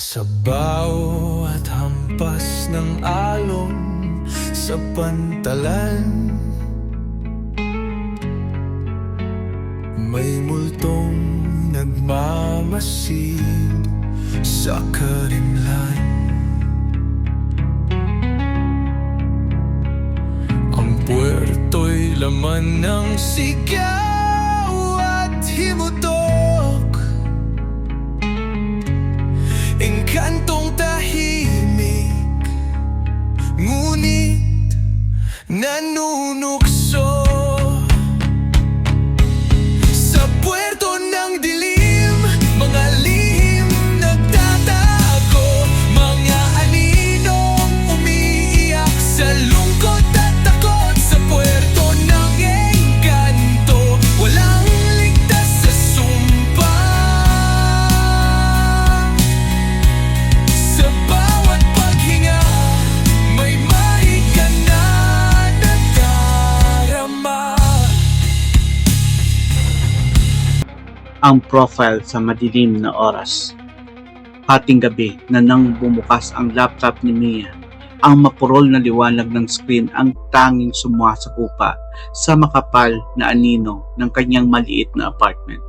Sa bawat hampas ng alon sa pantalan, may multong nagmamasid sa karimlan. Ang puwerto'y laman ng sigaw at himutok, engkantong tahimik, ngunit nanunukso. Sa puwerto ng dilim, mga lihim nagtatago, mga aninong umiiyak sa lungkot at takot. Sa puwerto ng engkanto, walang ligtas sa sumpa. Sa bawat paghinga, may mahiga na nadarama. Ang profile sa madilim na oras. Hating gabi na nang bumukas ang laptop ni Mia, ang mapurol na liwanag ng screen ang tanging sumasakupa sa makapal na anino ng kanyang maliit na apartment.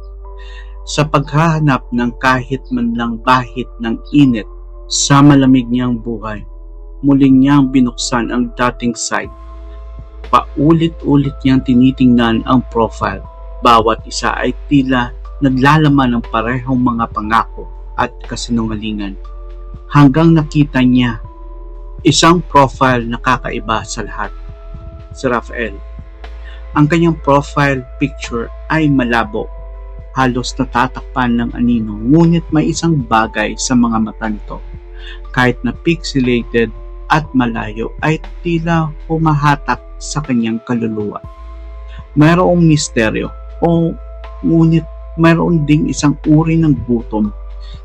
Sa paghahanap ng kahit man lang bahid ng init sa malamig niyang buhay, muling niyang binuksan ang dating site. Paulit-ulit niyang tinitingnan ang profile. Bawat isa ay tila naglalaman ng parehong mga pangako at kasinungalingan, hanggang nakita niya isang profile na kakaiba sa lahat. Si Rafael. Ang kanyang profile picture ay malabo, halos natatakpan ng anino, ngunit may isang bagay sa mga mata nito. Kahit na pixelated at malayo, ay tila humahatak sa kanyang kaluluwa. Mayroong misteryo, ngunit mayroon ding isang uri ng gutom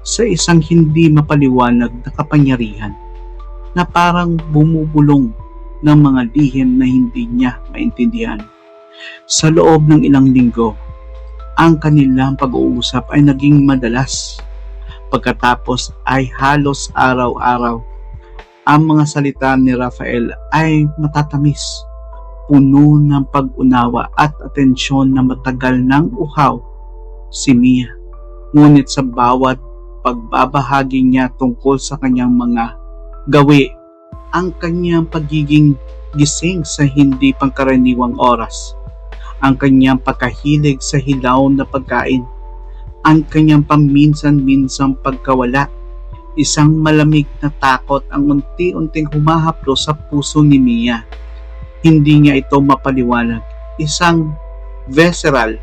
sa isang hindi mapaliwanag na kapangyarihan na parang bumubulong ng mga lihim na hindi niya maintindihan. Sa loob ng ilang linggo, ang kanilang pag-uusap ay naging madalas. Pagkatapos ay halos araw-araw, ang mga salita ni Rafael ay matatamis, puno ng pag-unawa at atensyon na matagal nang uhaw si Mia. Ngunit sa bawat pagbabahagi niya tungkol sa kanyang mga gawi, ang kanyang pagiging gising sa hindi pangkaraniwang oras, ang kanyang pagkahilig sa hilaw na pagkain, ang kanyang paminsan-minsang pagkawala, isang malamig na takot ang unti-unting humahaplo sa puso ni Mia. Hindi niya ito mapaliwanag, isang visceral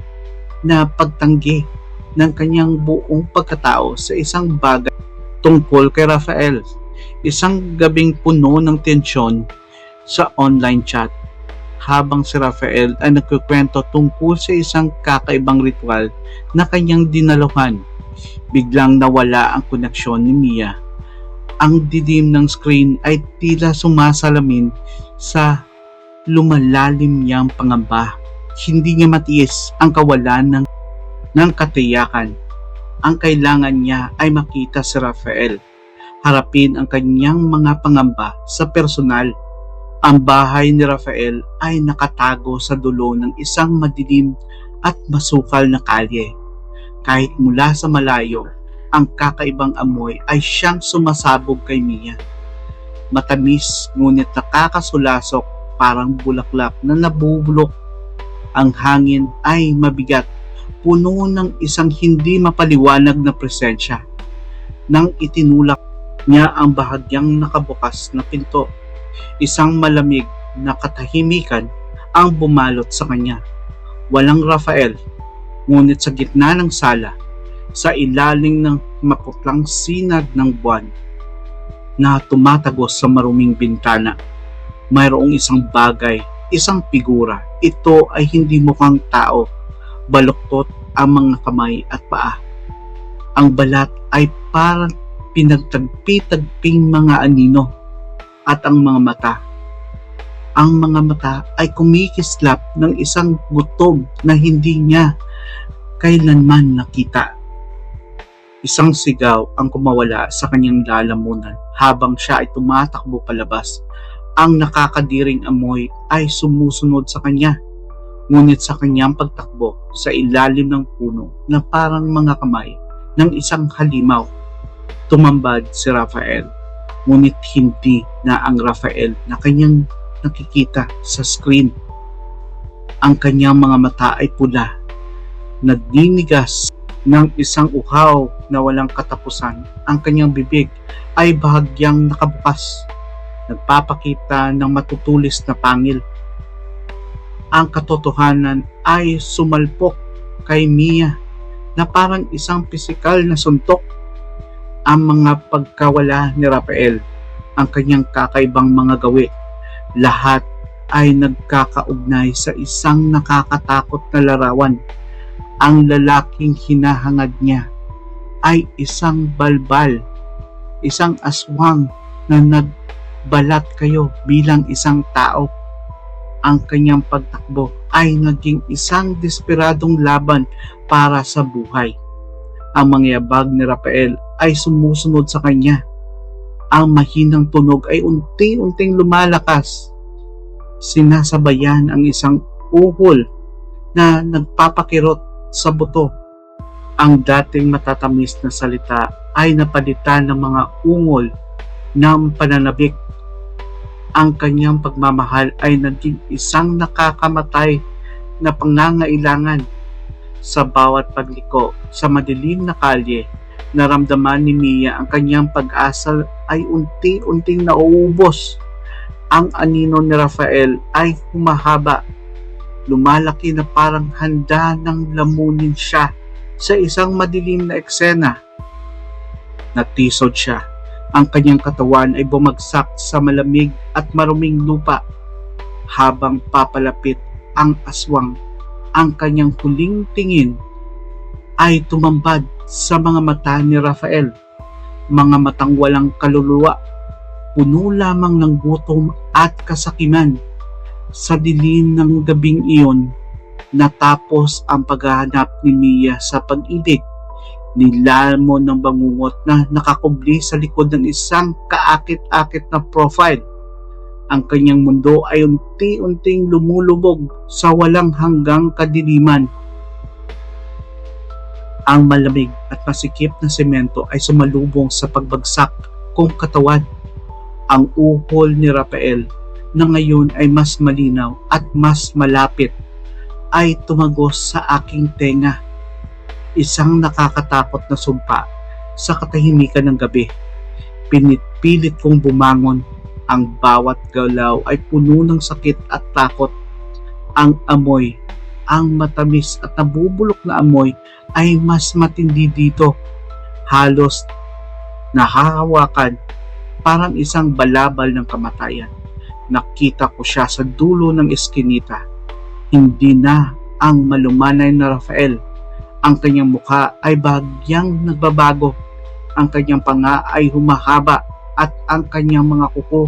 na pagtanggi ng kanyang buong pagkatao sa isang bagay tungkol kay Rafael. Isang gabing puno ng tensyon sa online chat, habang si Rafael ay nagkukwento tungkol sa isang kakaibang ritual na kanyang dinaluhan. Biglang nawala ang koneksyon ni Mia. Ang dilim ng screen ay tila sumasalamin sa lumalalim niyang pangamba. Hindi niya matiis ang kawalan ng katiyakan. Ang kailangan niya ay makita si Rafael, harapin ang kanyang mga pangamba sa personal. Ang bahay ni Rafael ay nakatago sa dulo ng isang madilim at masukal na kalye. Kahit mula sa malayo, ang kakaibang amoy ay siyang sumasabog kay Mia. Matamis ngunit nakakasulasok, parang bulaklak na nabubulok. Ang hangin ay mabigat, puno ng isang hindi mapaliwanag na presensya. Nang itinulak niya ang bahagyang nakabukas na pinto, isang malamig na katahimikan ang bumalot sa kanya. Walang Rafael, ngunit sa gitna ng sala, sa ilalim ng maputlang sinag ng buwan na tumatagos sa maruming bintana, mayroong isang bagay, isang figura. Ito ay hindi mukhang tao, baluktot ang mga kamay at paa. Ang balat ay parang pinagtagpi-tagping mga anino, at ang mga mata ay kumikislap ng isang gutom na hindi niya kailanman nakita. Isang sigaw ang kumawala sa kanyang lalamunan habang siya ay tumatakbo palabas. Ang nakakadiring amoy ay sumusunod sa kanya. Ngunit sa kanyang pagtakbo sa ilalim ng puno na parang mga kamay ng isang halimaw, tumambad si Rafael. Ngunit hindi na ang Rafael na kanyang nakikita sa screen. Ang kanyang mga mata ay pula, nagdinigas ng isang uhaw na walang katapusan. Ang kanyang bibig ay bahagyang nakabukas, nagpapakita ng matutulis na pangil. Ang katotohanan ay sumalpok kay Mia na parang isang pisikal na suntok. Ang mga pagkawala ni Rafael, ang kanyang kakaibang mga gawi, lahat ay nagkakaugnay sa isang nakakatakot na larawan. Ang lalaking hinahangad niya ay isang balbal, isang aswang na nagbalat kayo bilang isang tao. Ang kanyang pagtakbo ay naging isang desperadong laban para sa buhay. Ang mga yabag ni Rafael ay sumusunod sa kanya. Ang mahinang tunog ay unti-unting lumalakas. Sinasabayan ang isang uhol na nagpapakirot sa buto. Ang dating matatamis na salita ay napalitan ng mga ungol ng pananabik. Ang kanyang pagmamahal ay naging isang nakakamatay na pangangailangan. Sa bawat pagliko sa madilim na kalye, naramdaman ni Mia ang kanyang pag-asa ay unti-unting nauubos. Ang anino ni Rafael ay humahaba, lumalaki na parang handa ng lamunin siya sa isang madilim na eksena. Natisod siya. Ang kanyang katawan ay bumagsak sa malamig at maruming lupa. Habang papalapit ang aswang, ang kanyang huling tingin ay tumambad sa mga mata ni Rafael. Mga matang walang kaluluwa, puno lamang ng gutom at kasakiman. Sa dilim ng gabing iyon, natapos ang paghahanap ni Mia sa pag-ibig. Nilamon ng bangungot na nakakubli sa likod ng isang kaakit-akit na profile. Ang kanyang mundo ay unti-unting lumulubog sa walang hanggang kadiliman. Ang malamig at masikip na semento ay sumalubong sa pagbagsak kong katawan. Ang uhol ni Rafael na ngayon ay mas malinaw at mas malapit ay tumagos sa aking tenga. Isang nakakatakot na sumpa sa katahimikan ng gabi. Pinit-pilit kong bumangon. Ang bawat galaw ay puno ng sakit at takot. Ang amoy, ang matamis at nabubulok na amoy ay mas matindi dito. Halos nahahawakan, parang isang balabal ng kamatayan. Nakita ko siya sa dulo ng eskinita. Hindi na ang malumanay na Rafael. Ang kanyang mukha ay bahagyang nagbabago. Ang kanyang panga ay humahaba at ang kanyang mga kuko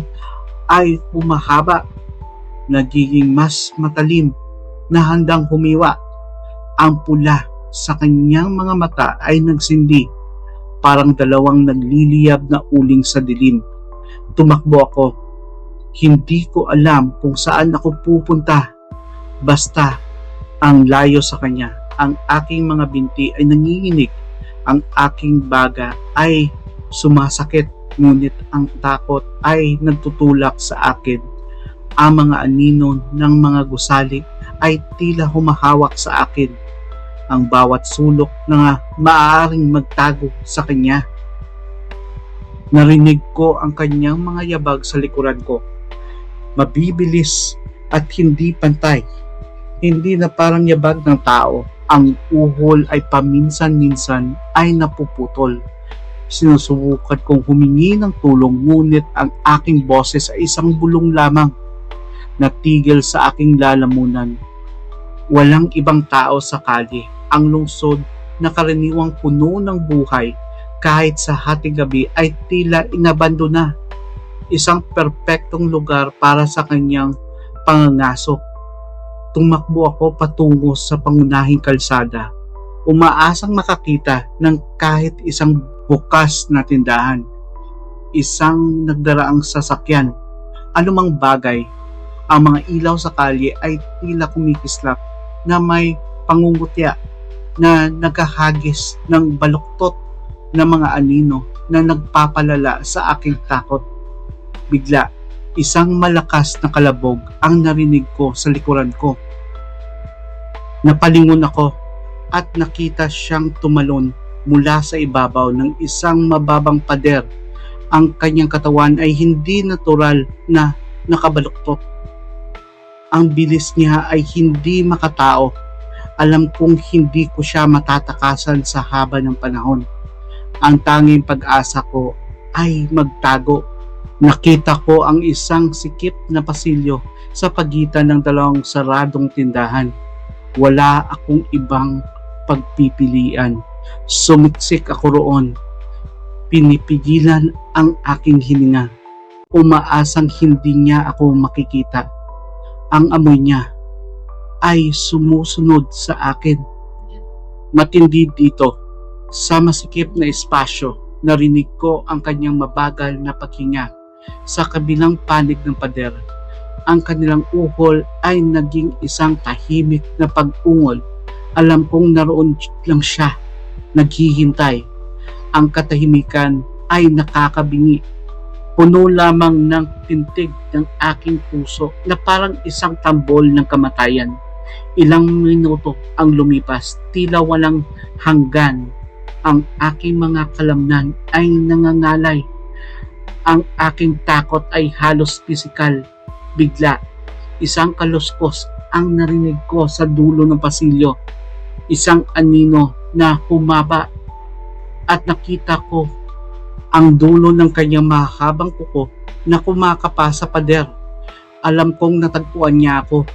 ay humahaba. Nagiging mas matalim na handang humiwa. Ang pula sa kanyang mga mata ay nagsindi, parang dalawang nagliliyab na uling sa dilim. Tumakbo ako. Hindi ko alam kung saan ako pupunta. Basta ang layo sa kanya. Ang aking mga binti ay nanginginig. Ang aking baga ay sumasakit. Ngunit ang takot ay nagtutulak sa akin. Ang mga anino ng mga gusali ay tila humahawak sa akin. Ang bawat sulok na maaaring magtago sa kanya. Narinig ko ang kanyang mga yabag sa likuran ko. Mabibilis at hindi pantay. Hindi na parang yabag ng tao. Ang uhol ay paminsan-minsan ay napuputol. Sinusubukan kong humingi ng tulong, ngunit ang aking boses ay isang bulong lamang. Natigil sa aking lalamunan. Walang ibang tao sa kalye. Ang lungsod na karaniwang puno ng buhay kahit sa hating gabi ay tila inabandona. Isang perpektong lugar para sa kanyang pangangaso. Tumakbo ako patungo sa pangunahing kalsada. umaasang makakita ng kahit isang bukas na tindahan, isang nagdaraang sasakyan, anumang bagay. Ang mga ilaw sa kalye ay tila kumikislap na may pangungutya na naghahagis ng baluktot na mga anino na nagpapalala sa aking takot. Bigla, isang malakas na kalabog ang narinig ko sa likuran ko. Napalingon ako at nakita siyang tumalon mula sa ibabaw ng isang mababang pader. Ang kanyang katawan ay hindi natural na nakabaluktot. Ang bilis niya ay hindi makatao. Alam kong hindi ko siya matatakasan sa haba ng panahon. Ang tanging pag-asa ko ay magtago. Nakita ko ang isang sikip na pasilyo sa pagitan ng dalawang saradong tindahan. Wala akong ibang pagpipilian. Sumiksik ako roon. Pinipigilan ang aking hininga. Umaasang hindi niya ako makikita. Ang amoy niya ay sumusunod sa akin. Matindi dito. Sa masikip na espasyo, narinig ko ang kanyang mabagal na paghinga. Sa kabilang panig ng pader, ang kanilang uhol ay naging isang tahimik na pag-ungol. Alam kong naroon lang siya, naghihintay. Ang katahimikan ay nakakabingi. Puno lamang ng pintig ng aking puso na parang isang tambol ng kamatayan. Ilang minuto ang lumipas, tila walang hanggan. Ang aking mga kalamnan ay nangangalay. Ang aking takot ay halos pisikal. Bigla, isang kaluskos ang narinig ko sa dulo ng pasilyo. Isang anino na humaba at nakita ko ang dulo ng kanyang mahabang kuko na kumakapa sa pader. Alam kong natagpuan niya ako.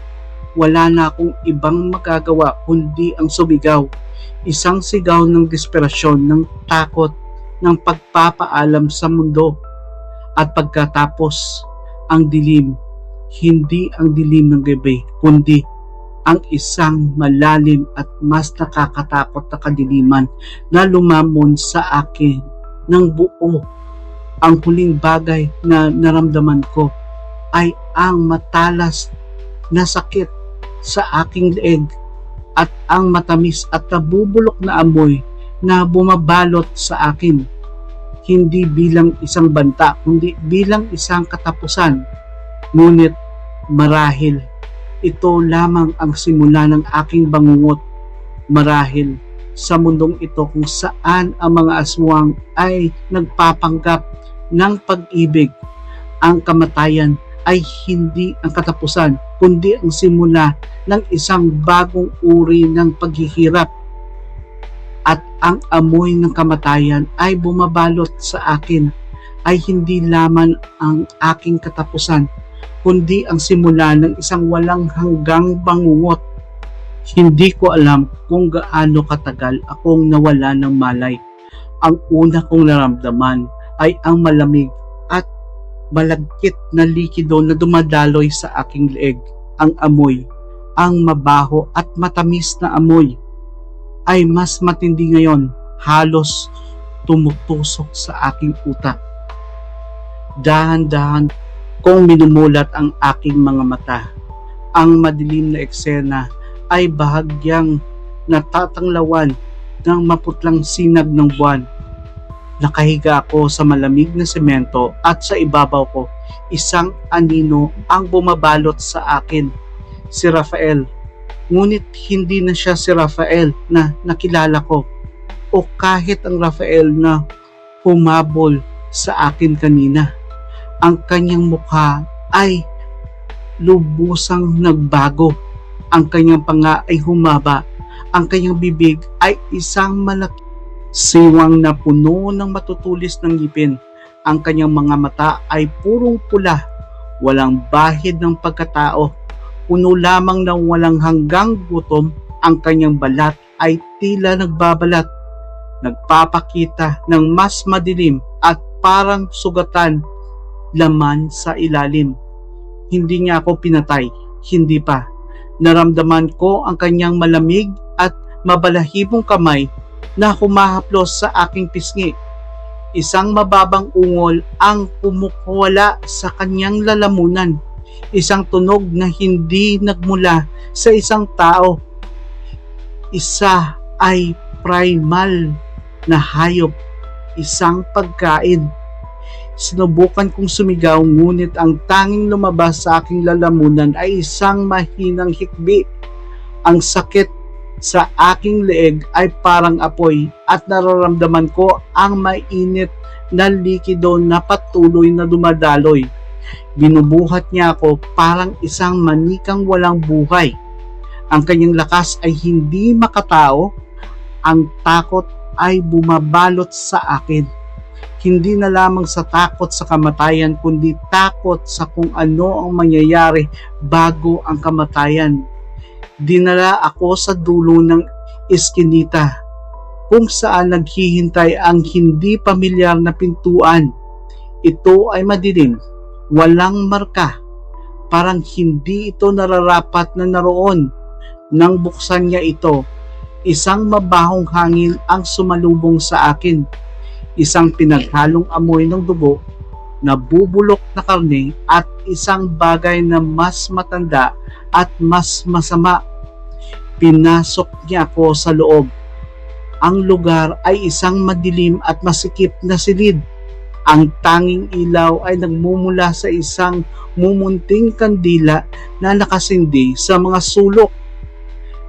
Wala na akong ibang magagawa kundi ang sumigaw. Isang sigaw ng desperasyon, ng takot, ng pagpapaalam sa mundo. At pagkatapos, ang dilim, hindi ang dilim ng gabi, kundi ang isang malalim at mas nakakatakot na kadiliman na lumamon sa akin ng buo. Ang huling bagay na naramdaman ko ay ang matalas na sakit sa aking leeg at ang matamis at nabubulok na amoy na bumabalot sa akin. Hindi bilang isang banta, kundi bilang isang katapusan. Ngunit marahil ito lamang ang simula ng aking bangungot. Marahil sa mundong ito kung saan ang mga aswang ay nagpapanggap ng pag-ibig, ang kamatayan ay hindi ang katapusan, kundi ang simula ng isang bagong uri ng paghihirap. At ang amoy ng kamatayan ay bumabalot sa akin ay hindi lamang ang aking katapusan, kundi ang simula ng isang walang hanggang bangungot. Hindi ko alam kung gaano katagal akong nawala ng malay. Ang una kong naramdaman ay ang malamig at malagkit na likido na dumadaloy sa aking leeg. Ang amoy, ang mabaho at matamis na amoy, ay mas matindi ngayon. Halos tumutusok sa aking utak. Dahan-dahan kong minumulat ang aking mga mata. Ang madilim na eksena ay bahagyang natatanglawan ng maputlang sinag ng buwan. Nakahiga ako sa malamig na semento at sa ibabaw ko, isang anino ang bumabalot sa akin. Si Rafael. Ngunit hindi na siya si Rafael na nakilala ko o kahit ang Rafael na humabol sa akin kanina. Ang kanyang mukha ay lubusang nagbago. Ang kanyang panga ay humaba. Ang kanyang bibig ay isang malaki siwang na puno ng matutulis ng ngipin. Ang kanyang mga mata ay purong pula, walang bahid ng pagkatao, puno lamang ng walang hanggang gutom. Ang kanyang balat ay tila nagbabalat, nagpapakita ng mas madilim at parang sugatan laman sa ilalim. Hindi niya ako pinatay, hindi pa. Naramdaman ko ang kanyang malamig at mabalahibong kamay na humahaplos sa aking pisngi. Isang mababang ungol ang pumukuwala sa kanyang lalamunan. Isang tunog na hindi nagmula sa isang tao. Isa ay primal na hayop, isang pagkain. Sinubukan kong sumigaw, ngunit ang tanging lumabas sa aking lalamunan ay isang mahinang hikbi. Ang sakit sa aking leeg ay parang apoy at nararamdaman ko ang mainit na likido na patuloy na dumadaloy. Binubuhat niya ako parang isang manikang walang buhay. Ang kanyang lakas ay hindi makatao. Ang takot ay bumabalot sa akin. Hindi na lamang sa takot sa kamatayan, kundi takot sa kung ano ang mangyayari bago ang kamatayan. Dinala ako sa dulo ng iskinita, kung saan naghihintay ang hindi pamilyar na pintuan. Ito ay madilim, walang marka, parang hindi ito nararapat na naroon. Nang buksan niya ito, isang mabahong hangin ang sumalubong sa akin. Isang pinaghalong amoy ng dugo, nabubulok na karne at isang bagay na mas matanda at mas masama. Pinasok niya ako sa loob. Ang lugar ay isang madilim at masikip na silid. Ang tanging ilaw ay nagmumula sa isang mumunting kandila na nakasindi sa mga sulok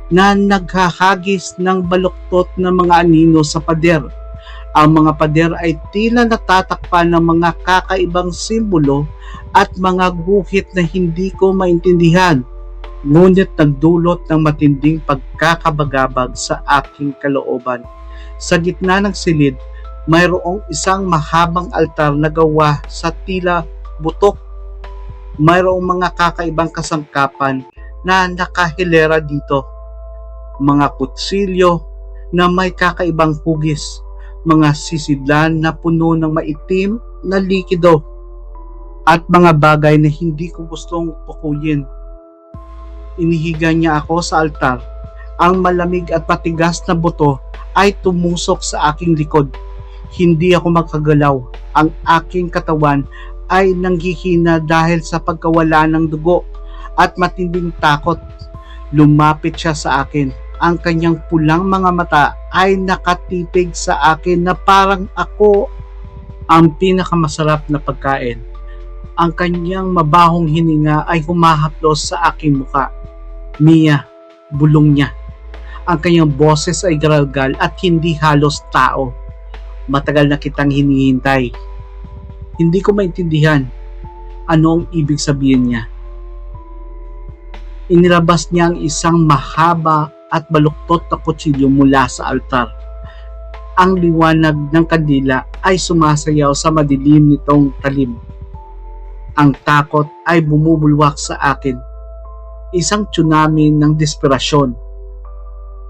na naghahagis ng baluktot ng mga anino sa pader. Ang mga pader ay tila natatakpan ng mga kakaibang simbolo at mga guhit na hindi ko maintindihan, ngunit nagdulot ng matinding pagkakabagabag sa aking kalooban. Sa gitna ng silid, mayroong isang mahabang altar na gawa sa tila butok. Mayroong mga kakaibang kasangkapan na nakahilera dito. Mga kutsilyo na may kakaibang hugis, mga sisidlan na puno ng maitim na likido, at mga bagay na hindi ko gustong tukuyin. Inihiga niya ako sa altar. Ang malamig at patigas na buto ay tumusok sa aking likod. Hindi ako makagalaw. Ang aking katawan ay nanghihina dahil sa pagkawala ng dugo at matinding takot. Lumapit siya sa akin. Ang kanyang pulang mga mata ay nakatitig sa akin na parang ako ang pinakamasarap na pagkain. Ang kanyang mabahong hininga ay humahaplos sa aking muka. Mia, bulong niya. Ang kanyang boses ay garalgal at hindi halos tao. Matagal na kitang hinihintay. Hindi ko maintindihan ano ang ibig sabihin niya. Inilabas niya ang isang mahaba at baluktot na kutsilyo mula sa altar. Ang liwanag ng kandila ay sumasayaw sa madilim nitong talim. Ang takot ay bumubulwak sa akin. Isang tsunami ng desperasyon.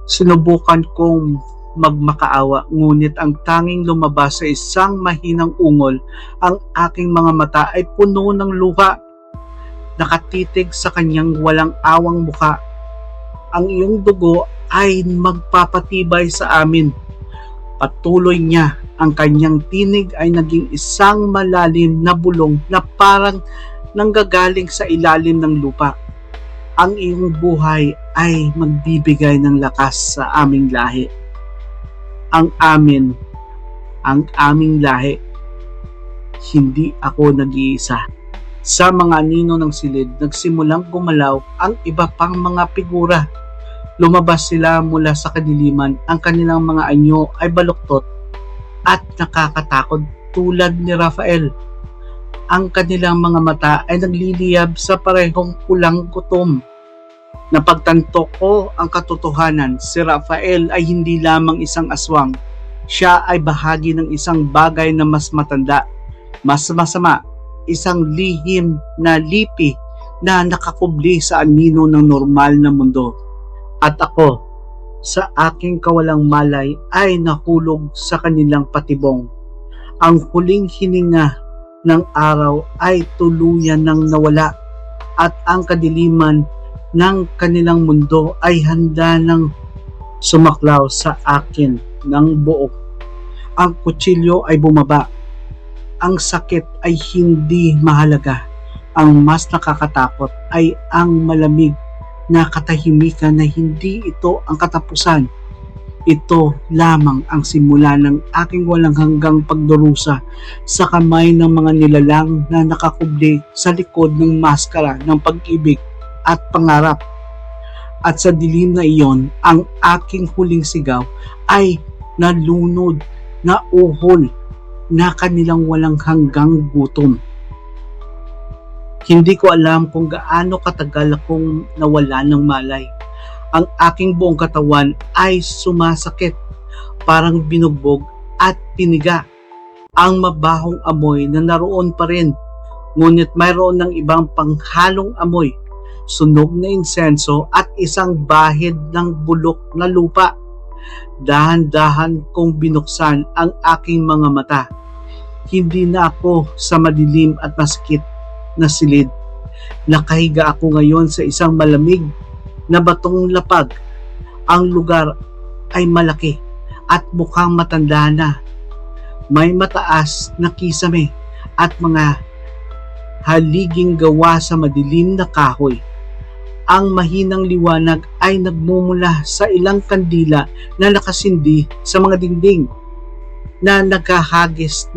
Sinubukan kong magmakaawa, ngunit ang tanging lumabas sa isang mahinang ungol. Ang aking mga mata ay puno ng luha. Nakatitig sa kanyang walang awang muka. Ang iyong dugo ay magpapatibay sa amin. Patuloy niya. Ang kanyang tinig ay naging isang malalim na bulong na parang nanggagaling sa ilalim ng lupa. Ang iyong buhay ay magbibigay ng lakas sa aming lahi. Ang aming lahi. Hindi ako nag-iisa. Sa mga anino ng silid, nagsimulang gumalaw ang iba pang mga figura. Lumabas sila mula sa kadiliman. Ang kanilang mga anyo ay baluktot at nakakatakot tulad ni Rafael. Ang kanilang mga mata ay nagliliyab sa parehong pulang gutom. Napagtanto ko ang katotohanan. Si Rafael ay hindi lamang isang aswang. Siya ay bahagi ng isang bagay na mas matanda, mas masama, isang lihim na lipi na nakakubli sa anino ng normal na mundo. At ako, sa aking kawalang malay, ay nahulog sa kanilang patibong. Ang huling hininga ng araw ay tuluyan ng nawala at ang kadiliman ng kanilang mundo ay handa ng sumaklaw sa akin ng buo. Ang kutsilyo ay bumaba. Ang sakit ay hindi mahalaga. Ang mas nakakatakot ay ang malamig na katahimikan na hindi ito ang katapusan. Ito lamang ang simula ng aking walang hanggang pagdurusa sa kamay ng mga nilalang na nakakubli sa likod ng maskara ng pag-ibig at pangarap. At sa dilim na iyon, ang aking huling sigaw ay nalunod na uhol na kanilang walang hanggang gutom. Hindi ko alam kung gaano katagal akong nawala ng malay. Ang aking buong katawan ay sumasakit, parang binugbog at piniga. Ang mabahong amoy na naroon pa rin, ngunit mayroon ng ibang panghalong amoy, sunog na insenso at isang bahid ng bulok na lupa. Dahan-dahan kong binuksan ang aking mga mata. Hindi na ako sa madilim at masakit na silid. Nakahiga ako ngayon sa isang malamig na batong lapag. Ang lugar ay malaki at mukhang matanda na. May mataas na kisame at mga haliging gawa sa madilim na kahoy. Ang mahinang liwanag ay nagmumula sa ilang kandila na nakasindi sa mga dingding na nagkahagis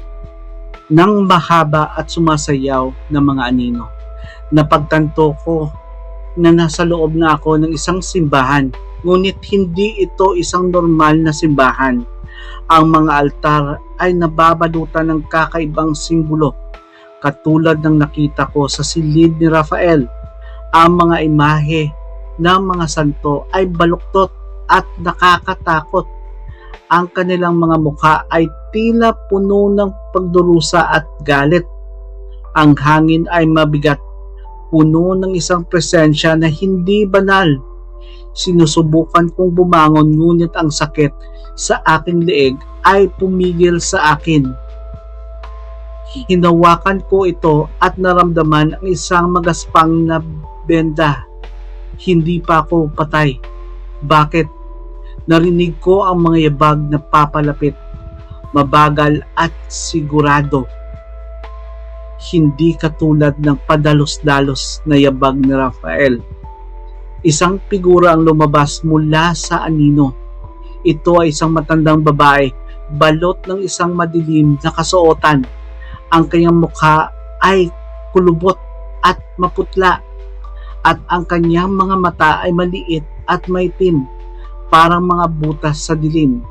ng mahaba at sumasayaw na mga anino. Napagtanto ko na nasa loob na ako ng isang simbahan, ngunit hindi ito isang normal na simbahan. Ang mga altar ay nababalutan ng kakaibang simbolo, katulad ng nakita ko sa silid ni Rafael. Ang mga imahe ng mga santo ay baluktot at nakakatakot. Ang kanilang mga mukha ay tila puno ng pagdurusa at galit. Ang hangin ay mabigat, puno ng isang presensya na hindi banal. Sinusubukan kong bumangon, ngunit ang sakit sa aking leeg ay pumigil sa akin. Hinawakan ko ito at naramdaman ang isang magaspang na benda. Hindi pa ako patay. Bakit? Narinig ko ang mga yabag na papalapit, mabagal at sigurado. Hindi katulad ng padalos-dalos na yabag ni Rafael. Isang figura ang lumabas mula sa anino. Ito ay isang matandang babae, balot ng isang madilim na kasuotan. Ang kanyang mukha ay kulubot at maputla, at ang kanyang mga mata ay maliit at maitim, parang mga butas sa dilim.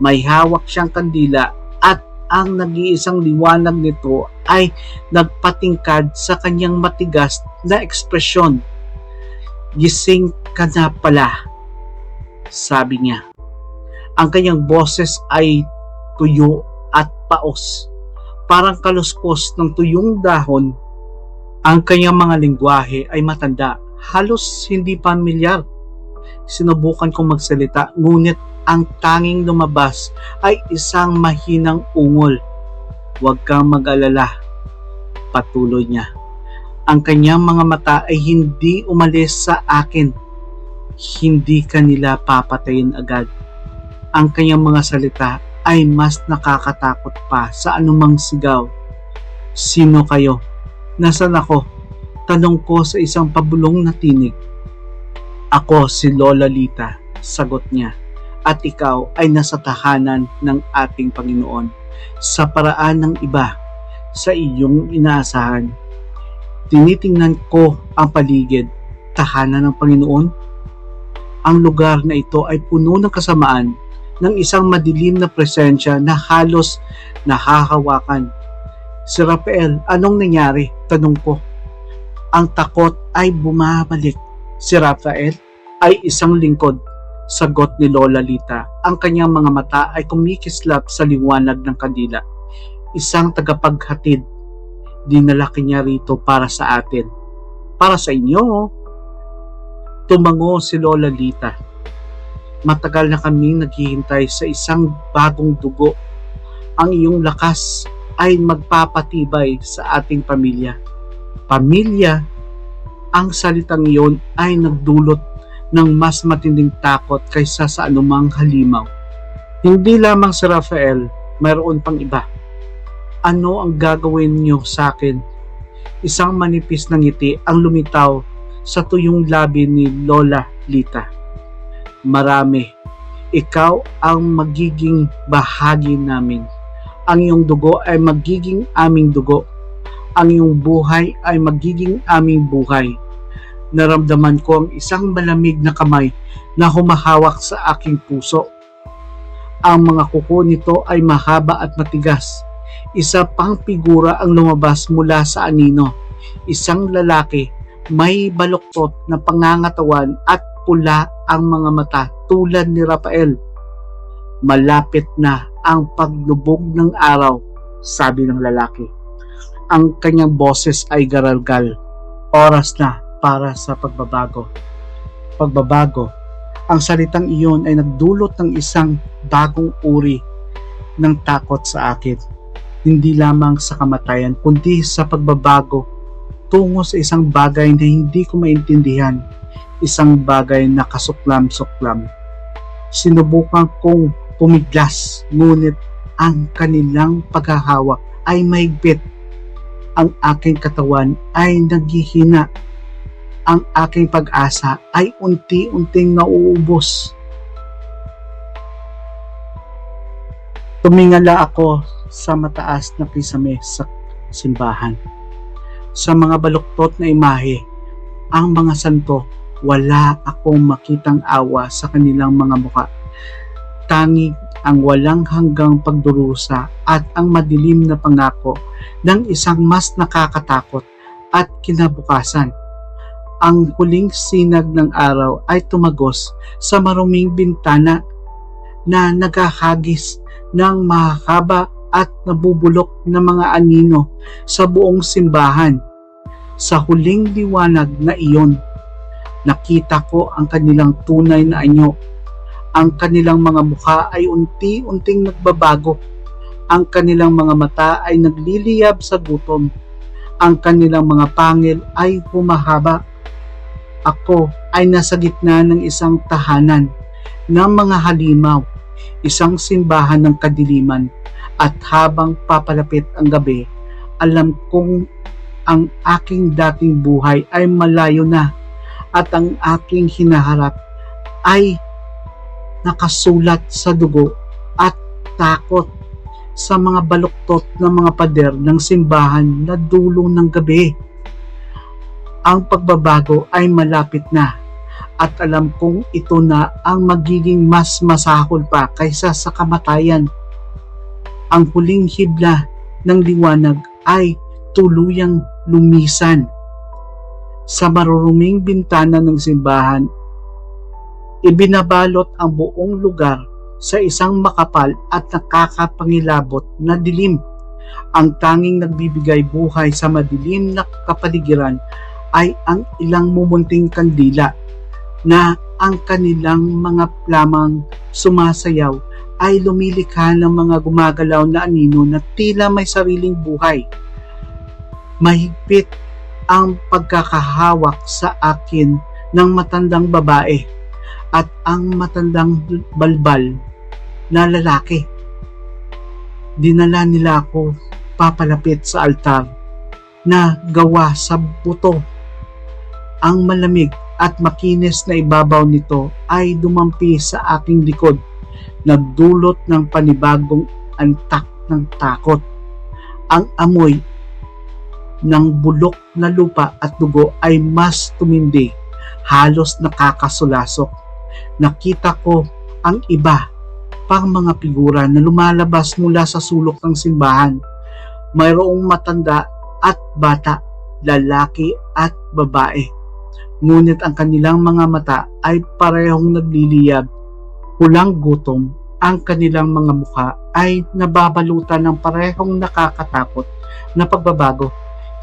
May hawak siyang kandila at ang nag-iisang liwanag nito ay nagpatingkad sa kanyang matigas na ekspresyon. "Gising ka na pala," sabi niya. Ang kanyang boses ay tuyo at paos, parang kaluskos ng tuyong dahon. Ang kanyang mga lengguwahe ay matanda, halos hindi pamilyar. Sinubukan kong magsalita, ngunit ang tanging lumabas ay isang mahinang ungol. "Huwag kang mag-alala," patuloy niya. Ang kanyang mga mata ay hindi umalis sa akin. "Hindi kanila papatayin agad." Ang kanyang mga salita ay mas nakakatakot pa sa anumang sigaw. "Sino kayo? Nasaan ako?" tanong ko sa isang pabulong na tinig. "Ako si Lola Lita," sagot niya. "At ikaw ay nasa tahanan ng ating Panginoon, sa paraan ng iba, sa iyong inaasahan." Tinitingnan ko ang paligid. Tahanan ng Panginoon? Ang lugar na ito ay puno ng kasamaan, ng isang madilim na presensya na halos nahahawakan. "Si Rafael, anong nangyari?" tanong ko. Ang takot ay bumabalik. "Si Rafael ay isang lingkod," sagot ni Lola Lita. Ang kanyang mga mata ay kumikislap sa liwanag ng kandila. "Isang tagapaghatid. Dinala niya rito para sa atin." "Para sa inyo?" Tumango si Lola Lita. "Matagal na kaming naghihintay sa isang bagong dugo. Ang iyong lakas ay magpapatibay sa ating pamilya." "Pamilya?" Ang salitang iyon ay nagdulot ng mas matinding takot kaysa sa anumang halimaw. Hindi lamang si Rafael, mayroon pang iba. Ano ang gagawin niyo sa akin? Isang manipis na ngiti ang lumitaw sa tuyong labi ni Lola Lita. Marami. Ikaw ang magiging bahagi namin. Ang iyong dugo ay magiging aming dugo. Ang iyong buhay ay magiging aming buhay. Naramdaman ko ang isang malamig na kamay na humahawak sa aking puso. Ang mga kuko nito ay mahaba at matigas. Isa pang figura ang lumabas mula sa anino. Isang lalaki, may baluktot na pangangatawan at pula ang mga mata tulad ni Rafael. Malapit na ang paglubog ng araw, sabi ng lalaki. Ang kanyang boses ay garalgal. Oras na para sa pagbabago. Pagbabago. Ang salitang iyon ay nagdulot ng isang bagong uri ng takot sa akin. Hindi lamang sa kamatayan, kundi sa pagbabago tungo sa isang bagay na hindi ko maintindihan. Isang bagay na kasuklam-suklam. Sinubukan kong pumiglas, ngunit ang kanilang paghahawak ay mahigpit. Ang aking katawan ay naghihina. Ang aking pag-asa ay unti-unting nauubos. Tumingala ako sa mataas na kisame sa simbahan. Sa mga baluktot na imahe, ang mga santo, wala akong makitang awa sa kanilang mga muka. Tanging ang walang hanggang pagdurusa at ang madilim na pangako ng isang mas nakakatakot at kinabukasan. Ang huling sinag ng araw ay tumagos sa maruming bintana na naghahagis ng mahaba at nabubulok na mga anino sa buong simbahan. Sa huling liwanag na iyon, nakita ko ang kanilang tunay na anyo. Ang kanilang mga mukha ay unti-unting nagbabago. Ang kanilang mga mata ay nagliliyab sa gutom. Ang kanilang mga pangil ay humahaba. Ako ay nasa gitna ng isang tahanan ng mga halimaw, isang simbahan ng kadiliman, at habang papalapit ang gabi, alam kong ang aking dating buhay ay malayo na at ang aking hinaharap ay nakasulat sa dugo at takot sa mga baluktot ng mga pader ng simbahan na dulo ng gabi. Ang pagbabago ay malapit na at alam kong ito na ang magiging mas masahol pa kaysa sa kamatayan. Ang huling hibla ng liwanag ay tuluyang lumisan. Sa maruruming bintana ng simbahan, ibinabalot ang buong lugar sa isang makapal at nakakapangilabot na dilim. Ang tanging nagbibigay buhay sa madilim na kapaligiran ay ang ilang mumunting kandila na ang kanilang mga lamang sumasayaw ay lumilikha ng mga gumagalaw na anino na tila may sariling buhay. Mahigpit ang pagkakahawak sa akin ng matandang babae at ang matandang balbal na lalaki. Dinala nila ako papalapit sa altar na gawa sa buto. Ang malamig at makinis na ibabaw nito ay dumampi sa aking likod, nagdulot ng panibagong antak ng takot. Ang amoy ng bulok na lupa at dugo ay mas tumindi, halos nakakasulasok. Nakita ko ang iba pang mga figura na lumalabas mula sa sulok ng simbahan. Mayroong matanda at bata, lalaki at babae. Ngunit ang kanilang mga mata ay parehong nagliliyab. Pulang gutom, ang kanilang mga mukha ay nababalutan ng parehong nakakatakot na pagbabago.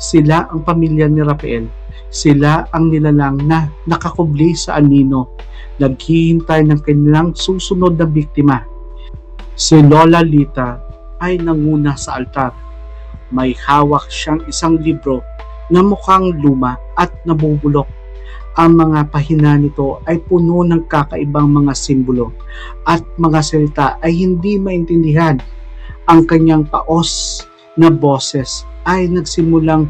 Sila ang pamilya ni Rafael. Sila ang nilalang na nakakubli sa anino, naghihintay ng kanilang susunod na biktima. Si Lola Lita ay nanguna sa altar. May hawak siyang isang libro na mukhang luma at nabubulok. Ang mga pahina nito ay puno ng kakaibang mga simbolo at mga salita ay hindi maintindihan. Ang kanyang paos na boses ay nagsimulang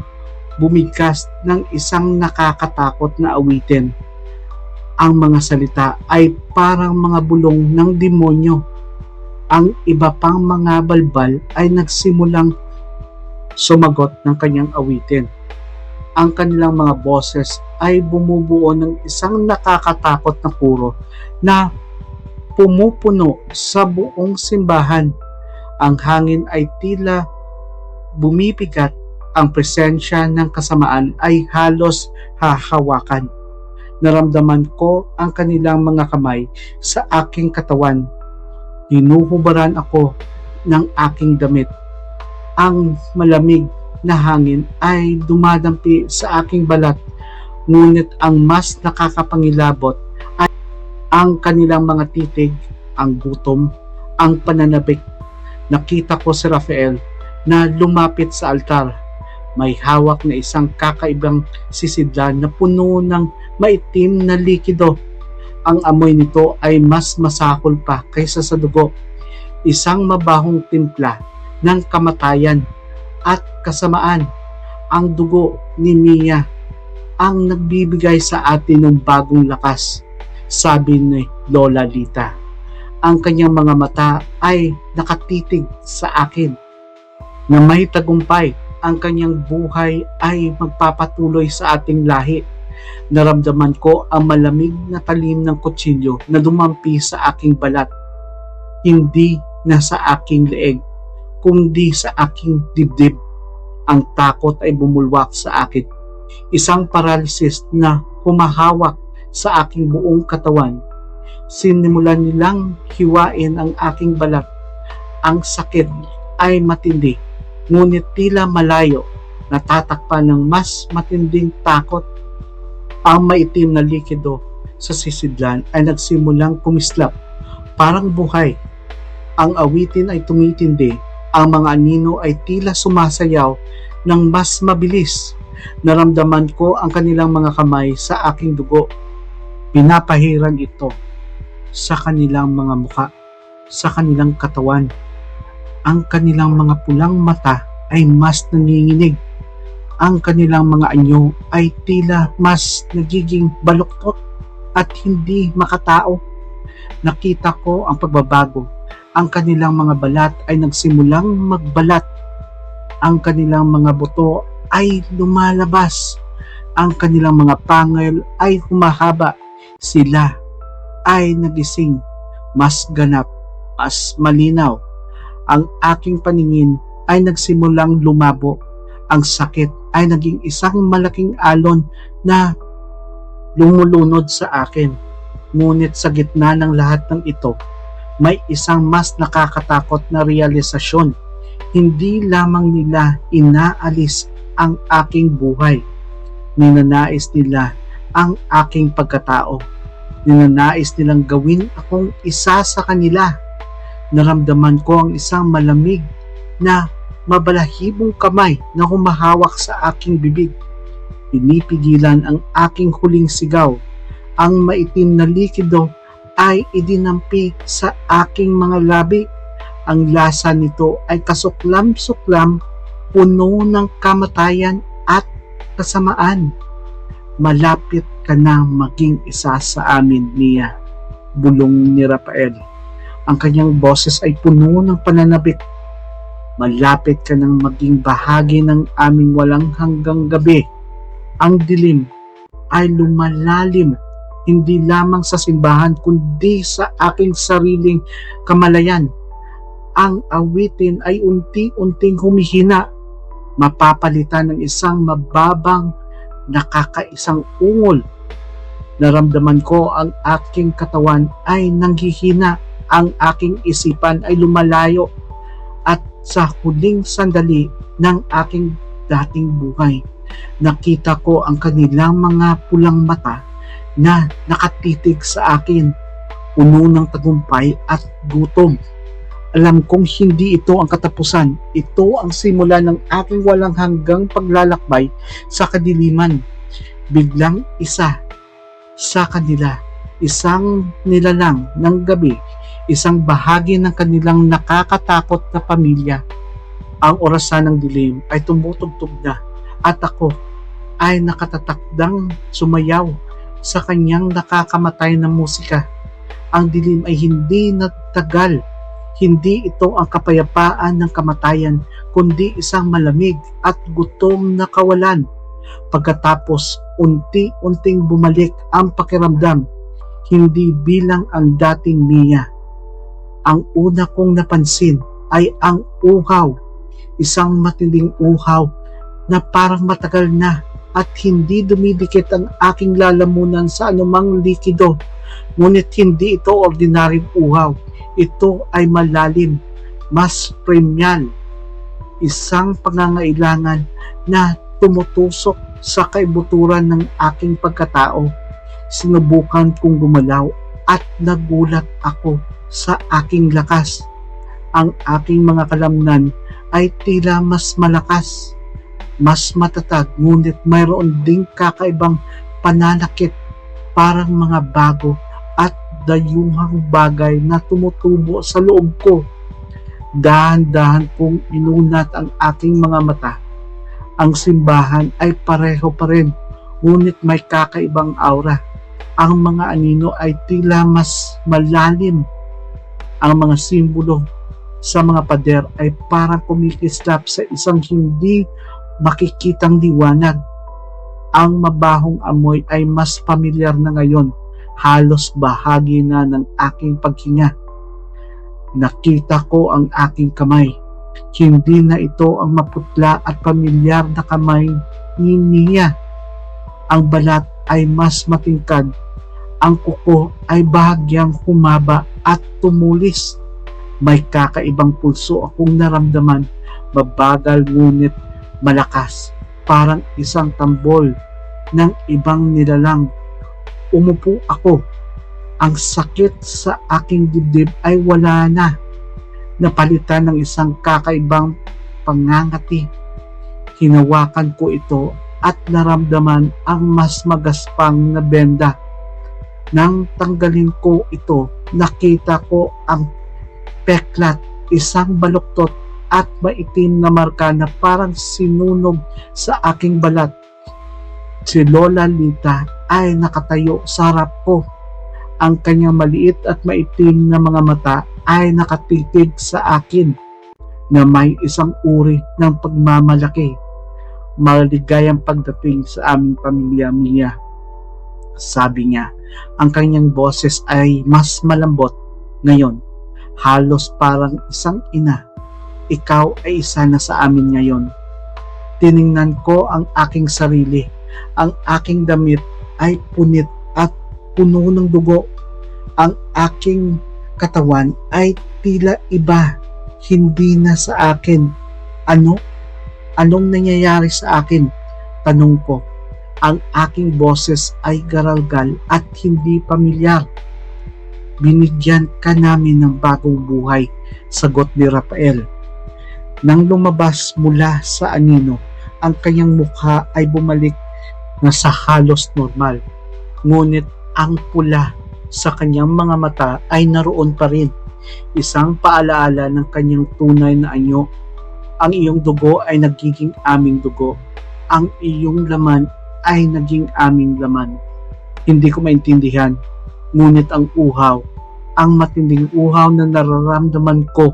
bumigkas ng isang nakakatakot na awitin. Ang mga salita ay parang mga bulong ng demonyo. Ang iba pang mga balbal ay nagsimulang sumagot ng kanyang awitin. Ang kanilang mga boses ay bumubuo ng isang nakakatakot na kuro na pumupuno sa buong simbahan. Ang hangin ay tila bumibigat, ang presensya ng kasamaan ay halos hahawakan. Naramdaman ko ang kanilang mga kamay sa aking katawan. Hinuhubaran ako ng aking damit. Ang malamig na hangin ay dumadampi sa aking balat, ngunit ang mas nakakapangilabot ay ang kanilang mga titig, ang gutom, ang pananabik. Nakita ko si Rafael na lumapit sa altar. May hawak na isang kakaibang sisidlan na puno ng maitim na likido. Ang amoy nito ay mas masakol pa kaysa sa dugo. Isang mabahong timpla ng kamatayan at kasamaan. Ang dugo ni Mia ang nagbibigay sa atin ng bagong lakas, sabi ni Lola Lita. Ang kanyang mga mata ay nakatitig sa akin na may tagumpay. Ang kanyang buhay ay magpapatuloy sa ating lahi. Naramdaman ko ang malamig na talim ng kutsilyo na dumampi sa aking balat. Hindi na sa aking leeg, kundi sa aking dibdib. Ang takot ay bumulwak sa akin. Isang paralysis na humahawak sa aking buong katawan. Sinimulan nilang hiwain ang aking balat. Ang sakit ay matindi, ngunit tila malayo, natatakpan ng mas matinding takot. Ang maitim na likido sa sisidlan ay nagsimulang kumislap, parang buhay. Ang awitin ay tumitindi, ang mga anino ay tila sumasayaw ng mas mabilis. Naramdaman ko ang kanilang mga kamay sa aking dugo. Pinapahiran ito sa kanilang mga muka, sa kanilang katawan. Ang kanilang mga pulang mata ay mas nanginginig. Ang kanilang mga anyo ay tila mas nagiging baluktot at hindi makatao. Nakita ko ang pagbabago. Ang kanilang mga balat ay nagsimulang magbalat. Ang kanilang mga buto ay lumalabas. Ang kanilang mga pangil ay humahaba. Sila ay nagising, mas ganap, mas malinaw. Ang aking paningin ay nagsimulang lumabo. Ang sakit ay naging isang malaking alon na lumulunod sa akin. Ngunit sa gitna ng lahat ng ito, may isang mas nakakatakot na realisasyon. Hindi lamang nila inaalis ang aking buhay. Ninanais nila ang aking pagkatao. Ninanais nilang gawin akong isa sa kanila. Naramdaman ko ang isang malamig na mabalahibong kamay na humahawak sa aking bibig. Pinipigilan ang aking huling sigaw. Ang maitim na likido ay idinampi sa aking mga labi. Ang lasa nito ay kasuklam-suklam, puno ng kamatayan at kasamaan. Malapit ka na maging isa sa amin, Mia, bulong ni Rafael. Ang kanyang boses ay puno ng pananabik. Malapit ka nang maging bahagi ng aming walang hanggang gabi. Ang dilim ay lumalalim, hindi lamang sa simbahan kundi sa aking sariling kamalayan. Ang awitin ay unti-unting humihina, mapapalitan ng isang mababang nakakaisang ungol. Naramdaman ko ang aking katawan ay nanghihina, ang aking isipan ay lumalayo, at sa huling sandali ng aking dating buhay, nakita ko ang kanilang mga pulang mata na nakatitig sa akin, puno ng tagumpay at gutom. Alam kong hindi ito ang katapusan. Ito ang simula ng aking walang hanggang paglalakbay sa kadiliman. Biglang isa sa kanila. Isang nilalang ng gabi, isang bahagi ng kanilang nakakatakot na pamilya. Ang orasan ng dilim ay tumutugtog na at ako ay nakatatakdang sumayaw sa kanyang nakakamatay na musika. Ang dilim ay hindi nagtagal. Hindi ito ang kapayapaan ng kamatayan, kundi isang malamig at gutom na kawalan. Pagkatapos, unti-unting bumalik ang pakiramdam, hindi bilang ang dating Mia. Ang una kong napansin ay ang uhaw, isang matinding uhaw na parang matagal na at hindi dumidikit ang aking lalamunan sa anumang likido. Ngunit hindi ito ordinaryong uhaw. Ito ay malalim, mas premial. Isang pangangailangan na tumutusok sa kaibuturan ng aking pagkatao. Sinubukan kong gumalaw at nagulat ako sa aking lakas. Ang aking mga kalamnan ay tila mas malakas, mas matatag, ngunit mayroon ding kakaibang pananakit, parang mga bago at dayuhang bagay na tumutubo sa loob ko. Dahan-dahan kong inunat ang aking mga mata. Ang simbahan ay pareho pa rin, ngunit may kakaibang aura. Ang mga anino ay tila mas malalim. Ang mga simbolo sa mga pader ay parang kumikislap sa isang hindi makikitang liwanag. Ang mabahong amoy ay mas pamilyar na ngayon, halos bahagi na ng aking paghinga. Nakita ko ang aking kamay. Hindi na ito ang maputla at pamilyar na kamay ni Mia. Ang balat ay mas matingkad. Ang kuko ay bahagyang humaba at tumulis. May kakaibang pulso akong naramdaman, mabagal ngunit malakas, parang isang tambol ng ibang nilalang. Umupo ako. Ang sakit sa aking dibdib ay wala na. Napalitan ng isang kakaibang pangangati. Hinawakan ko ito at naramdaman ang mas magaspang na benda. Nang tanggalin ko ito, nakita ko ang peklat, isang baluktot at maitim na marka na parang sinunog sa aking balat. Si Lola Lita ay nakatayo sa harap ko. Ang kanyang maliit at maitim na mga mata ay nakatitig sa akin na may isang uri ng pagmamalaki. Maligayang pagdating sa aming pamilya, Mia. Sabi niya, ang kanyang boses ay mas malambot ngayon. Halos parang isang ina. Ikaw ay isa na sa amin ngayon. Tiningnan ko ang aking sarili. Ang aking damit ay punit at puno ng dugo. Ang aking katawan ay tila iba, hindi na sa akin. Anong nangyayari sa akin? Tanong ko. Ang aking boses ay garalgal at hindi pamilyar. Binigyan ka namin ng bagong buhay, sagot ni Rafael. Nang lumabas mula sa anino, ang kanyang mukha ay bumalik na sa halos normal. Ngunit ang pula sa kanyang mga mata ay naroon pa rin. Isang paalaala ng kanyang tunay na anyo. Ang iyong dugo ay nagiging aming dugo. Ang iyong laman ay naging aming laman. Hindi ko maintindihan, ngunit ang uhaw, ang matinding uhaw na nararamdaman ko,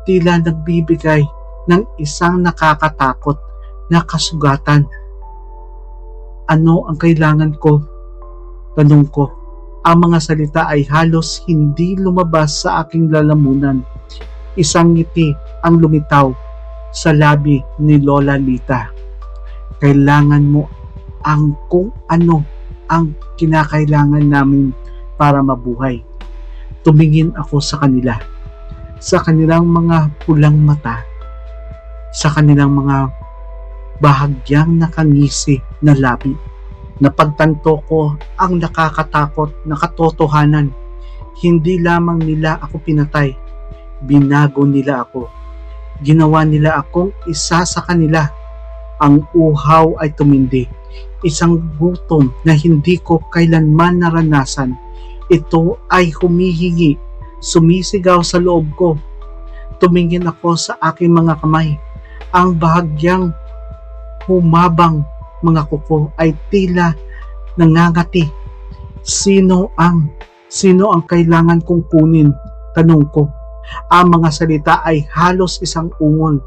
tila nagbibigay ng isang nakakatakot na kasugatan. Ano ang kailangan ko? Tanong ko. Ang mga salita ay halos hindi lumabas sa aking lalamunan. Isang ngiti ang lumitaw sa labi ni Lola Lita. Kailangan mo ang kung ano ang kinakailangan namin para mabuhay. Tumingin ako sa kanila, sa kanilang mga pulang mata, sa kanilang mga bahagyang nakangisi na labi. Napagtanto ko ang nakakatakot na katotohanan. Hindi lamang nila ako pinatay, binago nila ako. Ginawa nila akong isa sa kanila. Ang uhaw ay tumindi. Isang gutom na hindi ko kailanman naranasan. Ito ay humihingi, sumisigaw sa loob ko. Tumingin ako sa aking mga kamay. Ang bahagyang humabang mga kuko ay tila nangangati. Sino ang kailangan kong kunin? Tanong ko. Ang mga salita ay halos isang ungol.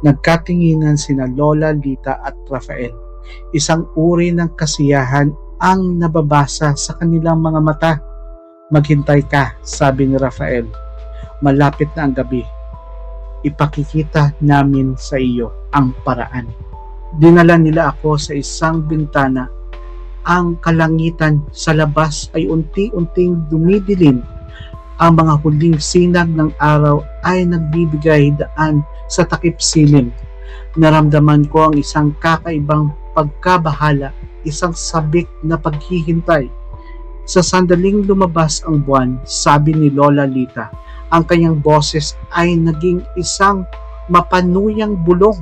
Nagkatinginan sina Lola Lita at Rafael. Isang uri ng kasiyahan ang nababasa sa kanilang mga mata. Maghintay ka, sabi ni Rafael. Malapit na ang gabi. Ipakikita namin sa iyo ang paraan. Dinala nila ako sa isang bintana. Ang kalangitan sa labas ay unti-unting dumidilim. Ang mga huling sinag ng araw ay nagbibigay daan sa takip silim. Naramdaman ko ang isang kakaibang pagkabahala, isang sabik na paghihintay. Sa sandaling lumabas ang buwan, sabi ni Lola Lita, ang kanyang boses ay naging isang mapanuyang bulong.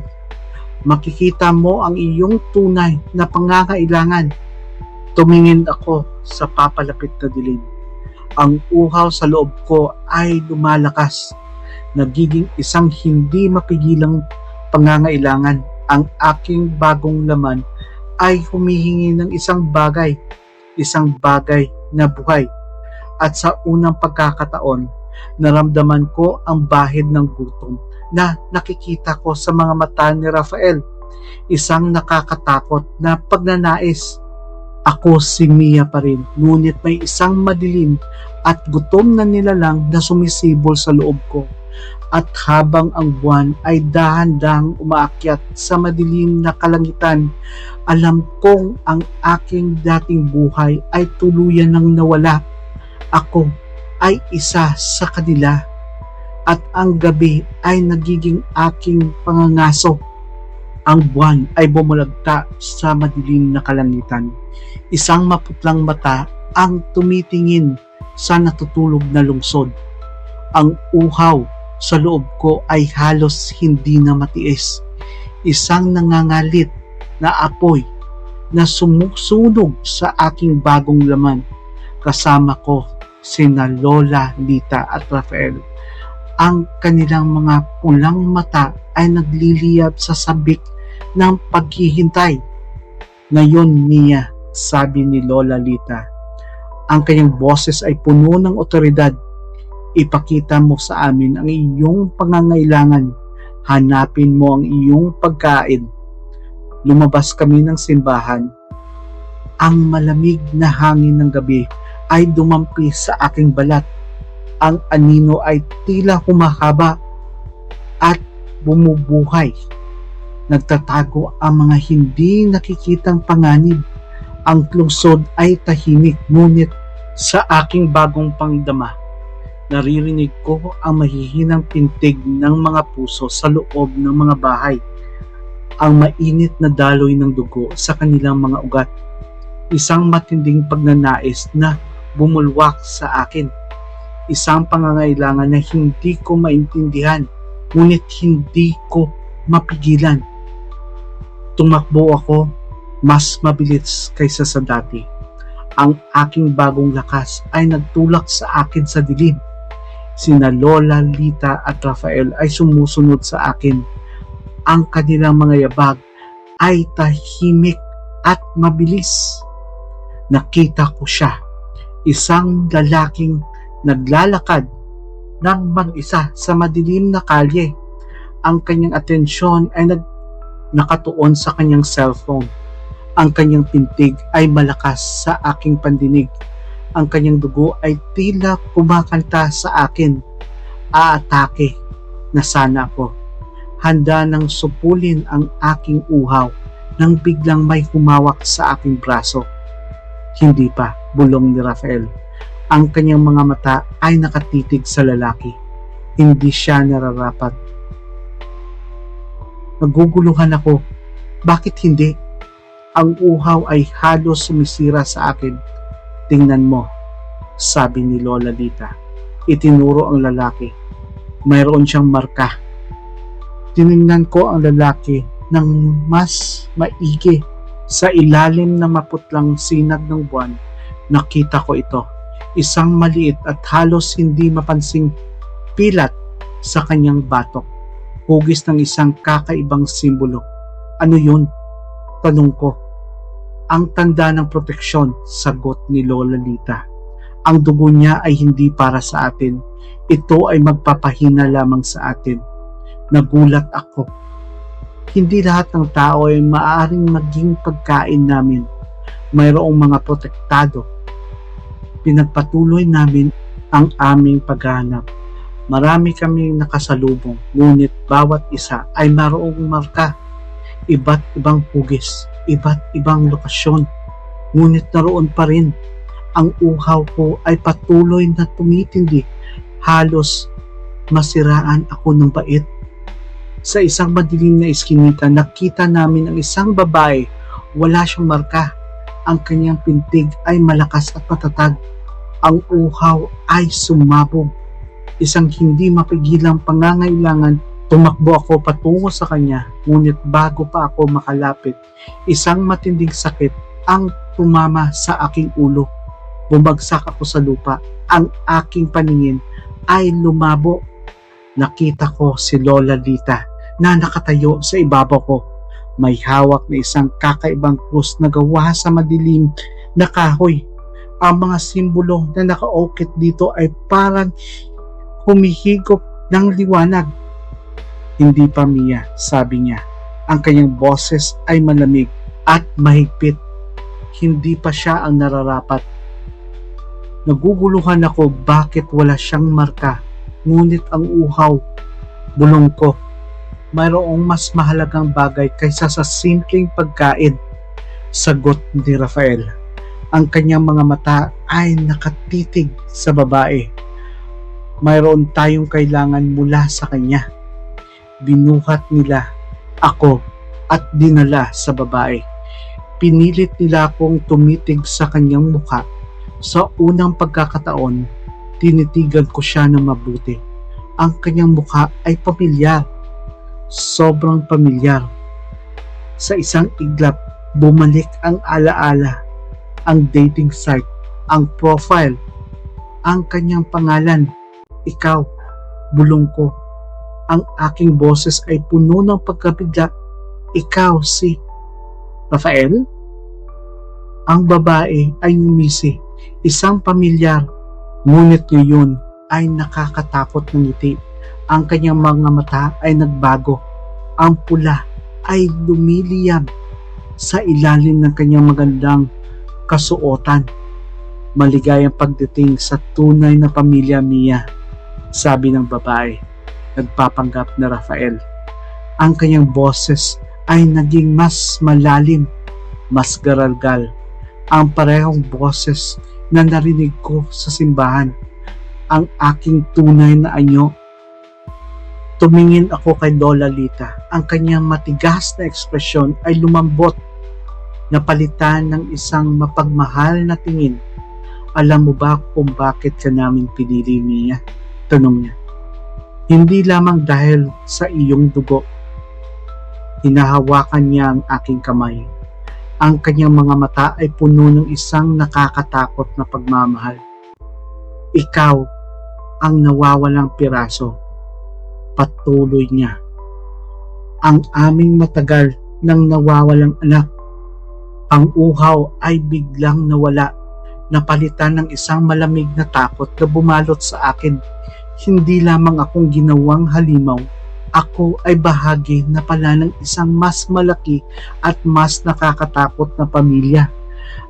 Makikita mo ang iyong tunay na pangangailangan. Tumingin ako sa papalapit na dilim. Ang uhaw sa loob ko ay lumalakas. Nagiging isang hindi mapigilang pangangailangan. Ang aking bagong laman ay humihingi ng isang bagay na buhay. At sa unang pagkakataon, naramdaman ko ang bahid ng gutom na nakikita ko sa mga mata ni Rafael. Isang nakakatakot na pagnanais. Ako si Mia pa rin, ngunit may isang madilim at gutom na nilalang na sumisibol sa loob ko. At habang ang buwan ay dahan-dahang umaakyat sa madilim na kalangitan, alam kong ang aking dating buhay ay tuluyan ng nawala. Ako ay isa sa kanila at ang gabi ay nagiging aking pangangaso. Ang buwan ay bumulagta sa madilim na kalangitan. Isang maputlang mata ang tumitingin sa natutulog na lungsod. Ang uhaw sa loob ko ay halos hindi na matiis. Isang nangangalit na apoy na sumusunog sa aking bagong laman. Kasama ko sina Lola Lita at Rafael. Ang kanilang mga pulang mata ay nagliliyab sa sabik ng paghihintay. Ngayon, Mia, sabi ni Lola Lita, ang kanyang boses ay puno ng otoridad. Ipakita mo sa amin ang iyong pangangailangan. Hanapin mo ang iyong pagkain. Lumabas kami ng simbahan. Ang malamig na hangin ng gabi ay dumampi sa aking balat. Ang anino ay tila humahaba at bumubuhay. Nagtatago ang mga hindi nakikitang panganib. Ang lungsod ay tahimik, ngunit sa aking bagong pangdama, naririnig ko ang mahihinang pintig ng mga puso sa loob ng mga bahay. Ang mainit na daloy ng dugo sa kanilang mga ugat. Isang matinding pagnanais na bumulwak sa akin. Isang pangangailangan na hindi ko maintindihan, ngunit hindi ko mapigilan. Tumakbo ako mas mabilis kaysa sa dati. Ang aking bagong lakas ay nagtulak sa akin sa dilim. Sina Lola, Lita at Rafael ay sumusunod sa akin. Ang kanilang mga yabag ay tahimik at mabilis. Nakita ko siya, isang lalaking naglalakad ng mag-isa sa madilim na kalye. Ang kanyang atensyon ay nakatuon sa kanyang cellphone. Ang kanyang pintig ay malakas sa aking pandinig. Ang kanyang dugo ay tila kumakanta sa akin. Aatake na sana ako. Handa nang supulin ang aking uhaw nang biglang may humawak sa aking braso. Hindi pa, bulong ni Rafael. Ang kanyang mga mata ay nakatitig sa lalaki. Hindi siya nararapat. Naguguluhan ako. Bakit hindi? Ang uhaw ay halos sumisira sa akin. Tingnan mo, sabi ni Lola Lita. Itinuro ang lalaki. Mayroon siyang marka. Tiningnan ko ang lalaki ng mas maigi. Sa ilalim ng maputlang sinag ng buwan, nakita ko ito. Isang maliit at halos hindi mapansing pilat sa kanyang batok. Hugis ng isang kakaibang simbolo. Ano yun? Tanong ko. Ang tanda ng proteksyon, sagot ni Lola Lita. Ang dugo niya ay hindi para sa atin. Ito ay magpapahina lamang sa atin. Nagulat ako. Hindi lahat ng tao ay maaaring maging pagkain namin. Mayroong mga protektado. Pinagpatuloy namin ang aming paghahanap. Marami kaming nakasalubong, ngunit bawat isa ay mayroong marka. Iba't ibang hugis, iba't ibang lokasyon. Ngunit naroon pa rin. Ang uhaw ko ay patuloy na tumitindi. Halos masiraan ako ng bait. Sa isang madilim na iskinita, nakita namin ang isang babae. Wala siyang marka. Ang kanyang pintig ay malakas at matatag. Ang uhaw ay sumabog. Isang hindi mapigilang pangangailangan, tumakbo ako patungo sa kanya. Ngunit bago pa ako makalapit, isang matinding sakit ang tumama sa aking ulo. Bumagsak ako sa lupa. Ang aking paningin ay lumabo. Nakita ko si Lola Lita na nakatayo sa ibabaw ko. May hawak na isang kakaibang krus na gawa sa madilim na kahoy. Ang mga simbolo na nakaukit dito ay parang humihigop ng liwanag. Hindi pa Mia, sabi niya. Ang kanyang boses ay malamig at mahigpit. Hindi pa siya ang nararapat. Naguguluhan ako bakit wala siyang marka. Ngunit ang uhaw, bulong ko, mayroong mas mahalagang bagay kaysa sa simpleng pagkain. Sagot ni Rafael. Ang kanyang mga mata ay nakatitig sa babae. Mayroon tayong kailangan mula sa kanya. Binuhat nila ako at dinala sa babae. Pinilit nila akong tumitig sa kanyang mukha. Sa unang pagkakataon, tinitigan ko siya ng mabuti. Ang kanyang mukha ay pamilyar. Sobrang pamilyar. Sa isang iglap, bumalik ang alaala, ang dating site, ang profile, ang kanyang pangalan. Ikaw, bulong ko. Ang aking boses ay puno ng pagkabigla. Ikaw si Rafael? Ang babae ay umisi. Isang pamilyar, ngunit ngayon ay nakakatakot ng ngiti. Ang kanyang mga mata ay nagbago. Ang pula ay lumiliyab sa ilalim ng kanyang magandang kasuotan. Maligayang pagdating sa tunay na pamilya, Mia, sabi ng babae. Nagpapanggap na Rafael. Ang kanyang boses ay naging mas malalim, mas garalgal. Ang parehong boses na narinig ko sa simbahan. Ang aking tunay na anyo. Tumingin ako kay Lola Lita. Ang kanyang matigas na ekspresyon ay lumambot, napalitan ng isang mapagmahal na tingin. Alam mo ba kung bakit ka namin pinili, Mia? Tanong niya. Hindi lamang dahil sa iyong dugo. Hinahawakan niya ang aking kamay. Ang kanyang mga mata ay puno ng isang nakakatakot na pagmamahal. Ikaw ang nawawalang piraso. Patuloy niya. Ang aming matagal nang nawawalang anak. Ang uhaw ay biglang nawala. Napalitan ng isang malamig na takot na bumalot sa akin. Hindi lamang akong ginawang halimaw. Ako ay bahagi na pala ng isang mas malaki at mas nakakatakot na pamilya.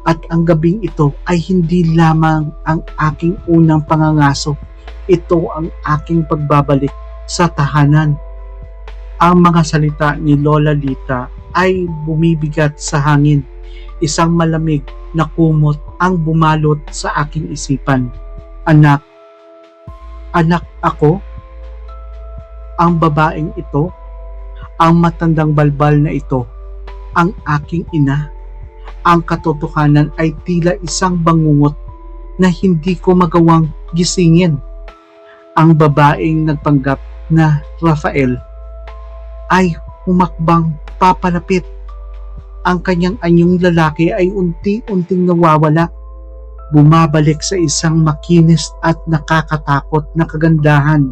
At ang gabing ito ay hindi lamang ang aking unang pangangaso. Ito ang aking pagbabalik sa tahanan. Ang mga salita ni Lola Lita ay bumibigat sa hangin. Isang malamig na kumot ang bumalot sa aking isipan. Anak. Anak ako? Ang babaeng ito, ang matandang balbal na ito, ang aking ina. Ang katotohanan ay tila isang bangungot na hindi ko magawang gisingin. Ang babaeng nagpanggap na Rafael ay humakbang papalapit. Ang kanyang anyong lalaki ay unti-unting nawawala. Bumabalik sa isang makinis at nakakatakot na kagandahan.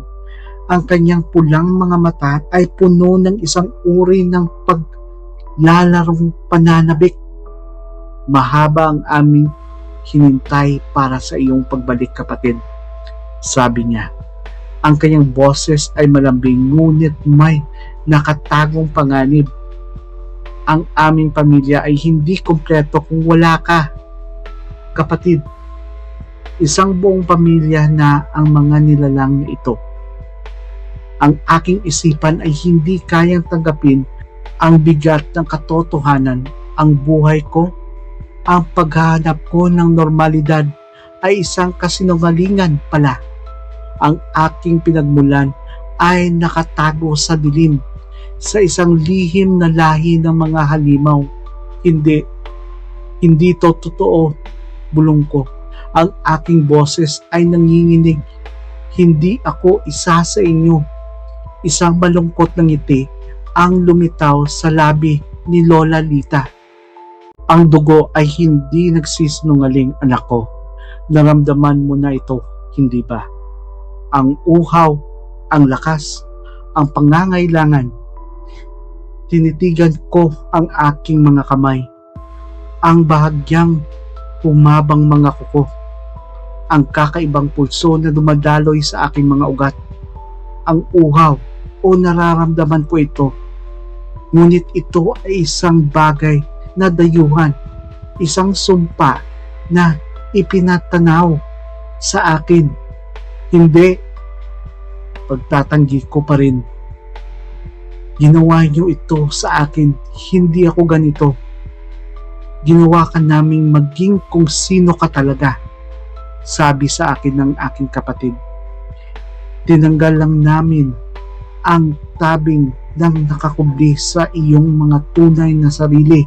Ang kanyang pulang mga mata ay puno ng isang uri ng paglalarong pananabik. Mahaba ang aming hinintay para sa iyong pagbalik, kapatid. Sabi niya. Ang kanyang boses ay malambing ngunit may nakatagong panganib. Ang aming pamilya ay hindi kumpleto kung wala ka, kapatid. Isang buong pamilya na ang mga nilalang na ito. Ang aking isipan ay hindi kayang tanggapin ang bigat ng katotohanan. Ang buhay ko, ang paghahanap ko ng normalidad ay isang kasinungalingan pala. Ang aking pinagmulan ay nakatago sa dilim, sa isang lihim na lahi ng mga halimaw. Hindi to totoo, bulong ko. Ang aking boses ay nanginginig. Hindi ako isa sa inyo. Isang malungkot na ngiti ang lumitaw sa labi ni Lola Lita. Ang dugo ay hindi nagsisinungaling, anak ko. Naramdaman mo na ito, hindi ba? Ang uhaw, ang lakas, ang pangangailangan. Tinitigan ko ang aking mga kamay. Ang bahagyang humabang mga kuko. Ang kakaibang pulso na dumadaloy sa aking mga ugat. Ang uhaw o nararamdaman ko ito. Ngunit ito ay isang bagay na dayuhan, isang sumpa na ipinatanaw sa akin. Hindi, pagtatanggi ko pa rin. Ginawa niyo ito sa akin, hindi ako ganito. Ginawa ka naming maging kung sino ka talaga, sabi sa akin ng aking kapatid. Tinanggal lang namin ang tabing ng nakakubli sa iyong mga tunay na sarili.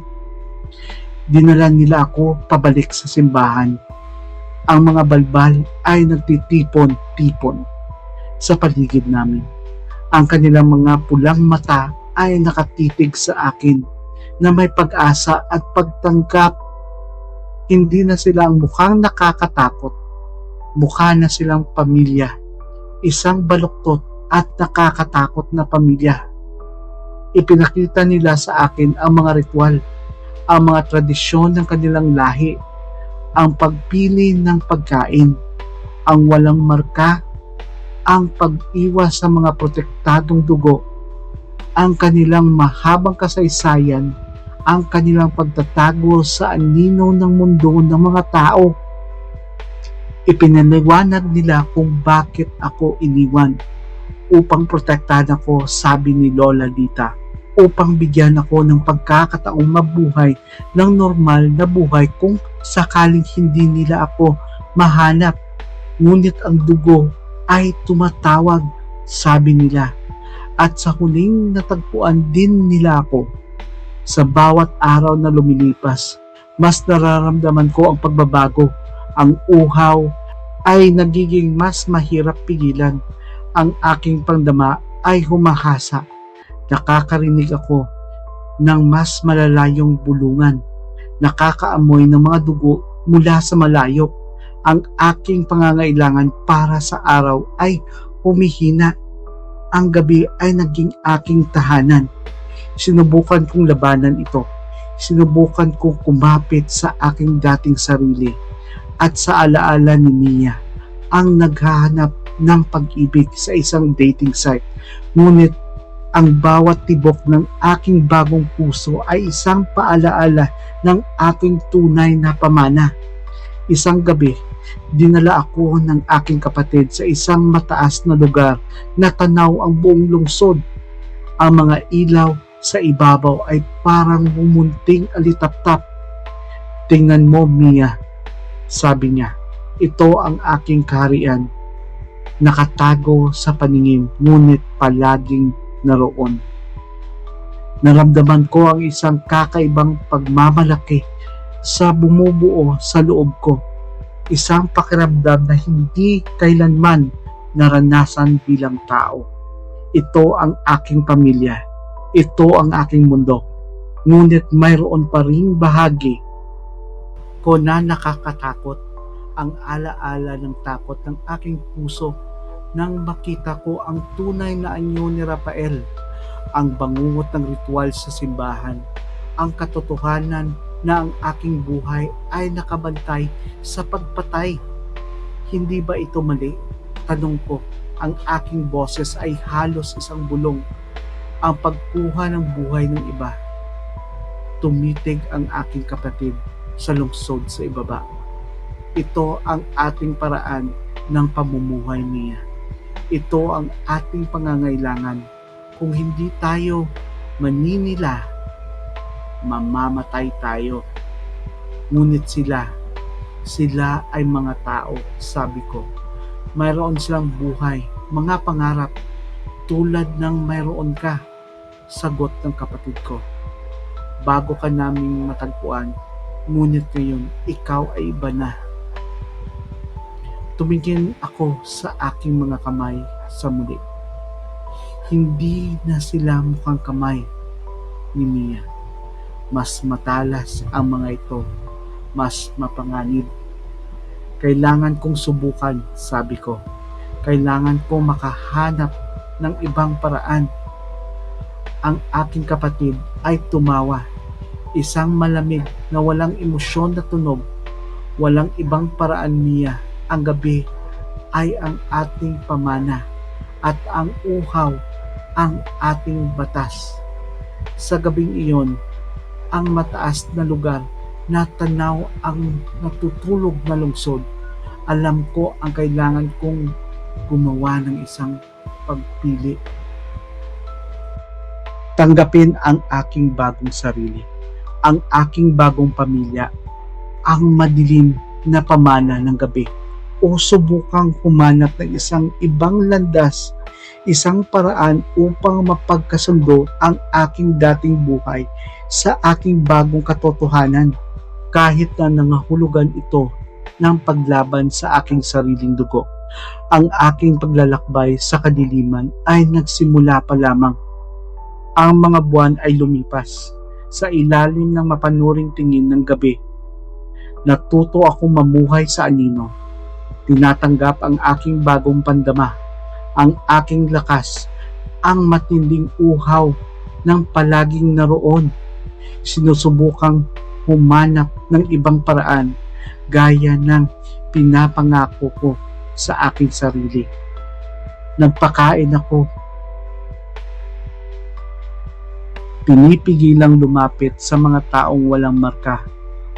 Dinala nila ako pabalik sa simbahan. Ang mga balbal ay nagtitipon-tipon sa paligid namin. Ang kanilang mga pulang mata ay nakatitig sa akin na may pag-asa at pagtanggap. Hindi na sila ang mukhang nakakatakot. Mukha na silang pamilya. Isang baluktot at nakakatakot na pamilya. Ipinakita nila sa akin ang mga ritual, ang mga tradisyon ng kanilang lahi, ang pagpili ng pagkain, ang walang marka, ang pag-iwas sa mga protektadong dugo, ang kanilang mahabang kasaysayan, ang kanilang pagtatago sa anino ng mundo ng mga tao. Ipinaliwanag nila kung bakit ako iniwan. Upang protektahan ako, sabi ni Lola Lita, upang bigyan ako ng pagkakataong mabuhay ng normal na buhay kung sakaling hindi nila ako mahanap. Ngunit ang dugo ay tumatawag, sabi nila, at sa huling natagpuan din nila ako. Sa bawat araw na lumilipas, mas nararamdaman ko ang pagbabago. Ang uhaw ay nagiging mas mahirap pigilan. Ang aking pangdama ay humahasa. Nakakarinig ako ng mas malalayong bulungan. Nakakaamoy ng mga dugo mula sa malayo. Ang aking pangangailangan para sa araw ay humihina. Ang gabi ay naging aking tahanan. Sinubukan kong labanan ito. Sinubukan kong kumapit sa aking dating sarili at sa alaala ni Mia, ang naghahanap ng pag-ibig sa isang dating site. Ngunit ang bawat tibok ng aking bagong puso ay isang paalaala ng aking tunay na pamana. Isang gabi, dinala ako ng aking kapatid sa isang mataas na lugar na tanaw ang buong lungsod. Ang mga ilaw sa ibabaw ay parang mumunting alitap-tap. Tingnan mo, Mia, sabi niya, ito ang aking kaharian. Nakatago sa paningin, ngunit palaging naroon. Naramdaman ko ang isang kakaibang pagmamalaki sa bumubuo sa loob ko. Isang pakiramdam na hindi kailanman naranasan bilang tao. Ito ang aking pamilya. Ito ang aking mundo. Ngunit mayroon pa ring bahagi ko na nakakatakot, ang alaala ng takot ng aking puso nang makita ko ang tunay na anyo ni Rafael, ang bangungot ng ritual sa simbahan, ang katotohanan na ang aking buhay ay nakabantay sa pagpatay. Hindi ba ito mali? Tanong ko. Ang aking boses ay halos isang bulong, ang pagkuha ng buhay ng iba. Tumitig ang aking kapatid sa lungsod sa ibaba. Ito ang ating paraan ng pamumuhay niya. Ito ang ating pangangailangan. Kung hindi tayo maninila, mamamatay tayo. Ngunit sila ay mga tao, sabi ko. Mayroon silang buhay, mga pangarap, tulad ng mayroon ka, sagot ng kapatid ko. Bago ka naming matagpuan, ngunit ngayon ikaw ay iba na. Tumingin ako sa aking mga kamay sa muli. Hindi na sila mukhang kamay ni Mia. Mas matalas ang mga ito, mas mapanganib. Kailangan kong subukan, sabi ko. Kailangan kong makahanap ng ibang paraan. Ang aking kapatid ay tumawa. Isang malamig na walang emosyon na tunog. Walang ibang paraan, Mia. Ang gabi ay ang ating pamana at ang uhaw ang ating batas. Sa gabing iyon, ang mataas na lugar na tanaw ang natutulog na lungsod. Alam ko ang kailangan kong gumawa ng isang pagpili. Tanggapin ang aking bagong sarili, ang aking bagong pamilya, ang madilim na pamana ng gabi, o subukang humanap ng isang ibang landas, isang paraan upang mapagkasundo ang aking dating buhay sa aking bagong katotohanan, kahit na nangahulugan ito ng paglaban sa aking sariling dugo. Ang aking paglalakbay sa kadiliman ay nagsimula pa lamang. Ang mga buwan ay lumipas sa ilalim ng mapanuring tingin ng gabi. Natuto akong mamuhay sa anino. Tinatanggap ang aking bagong pandama, ang aking lakas, ang matinding uhaw ng palaging naroon. Sinusubukang humanap ng ibang paraan gaya ng pinapangako ko sa aking sarili. Nagpakain ako. Pinipigilang lumapit sa mga taong walang marka.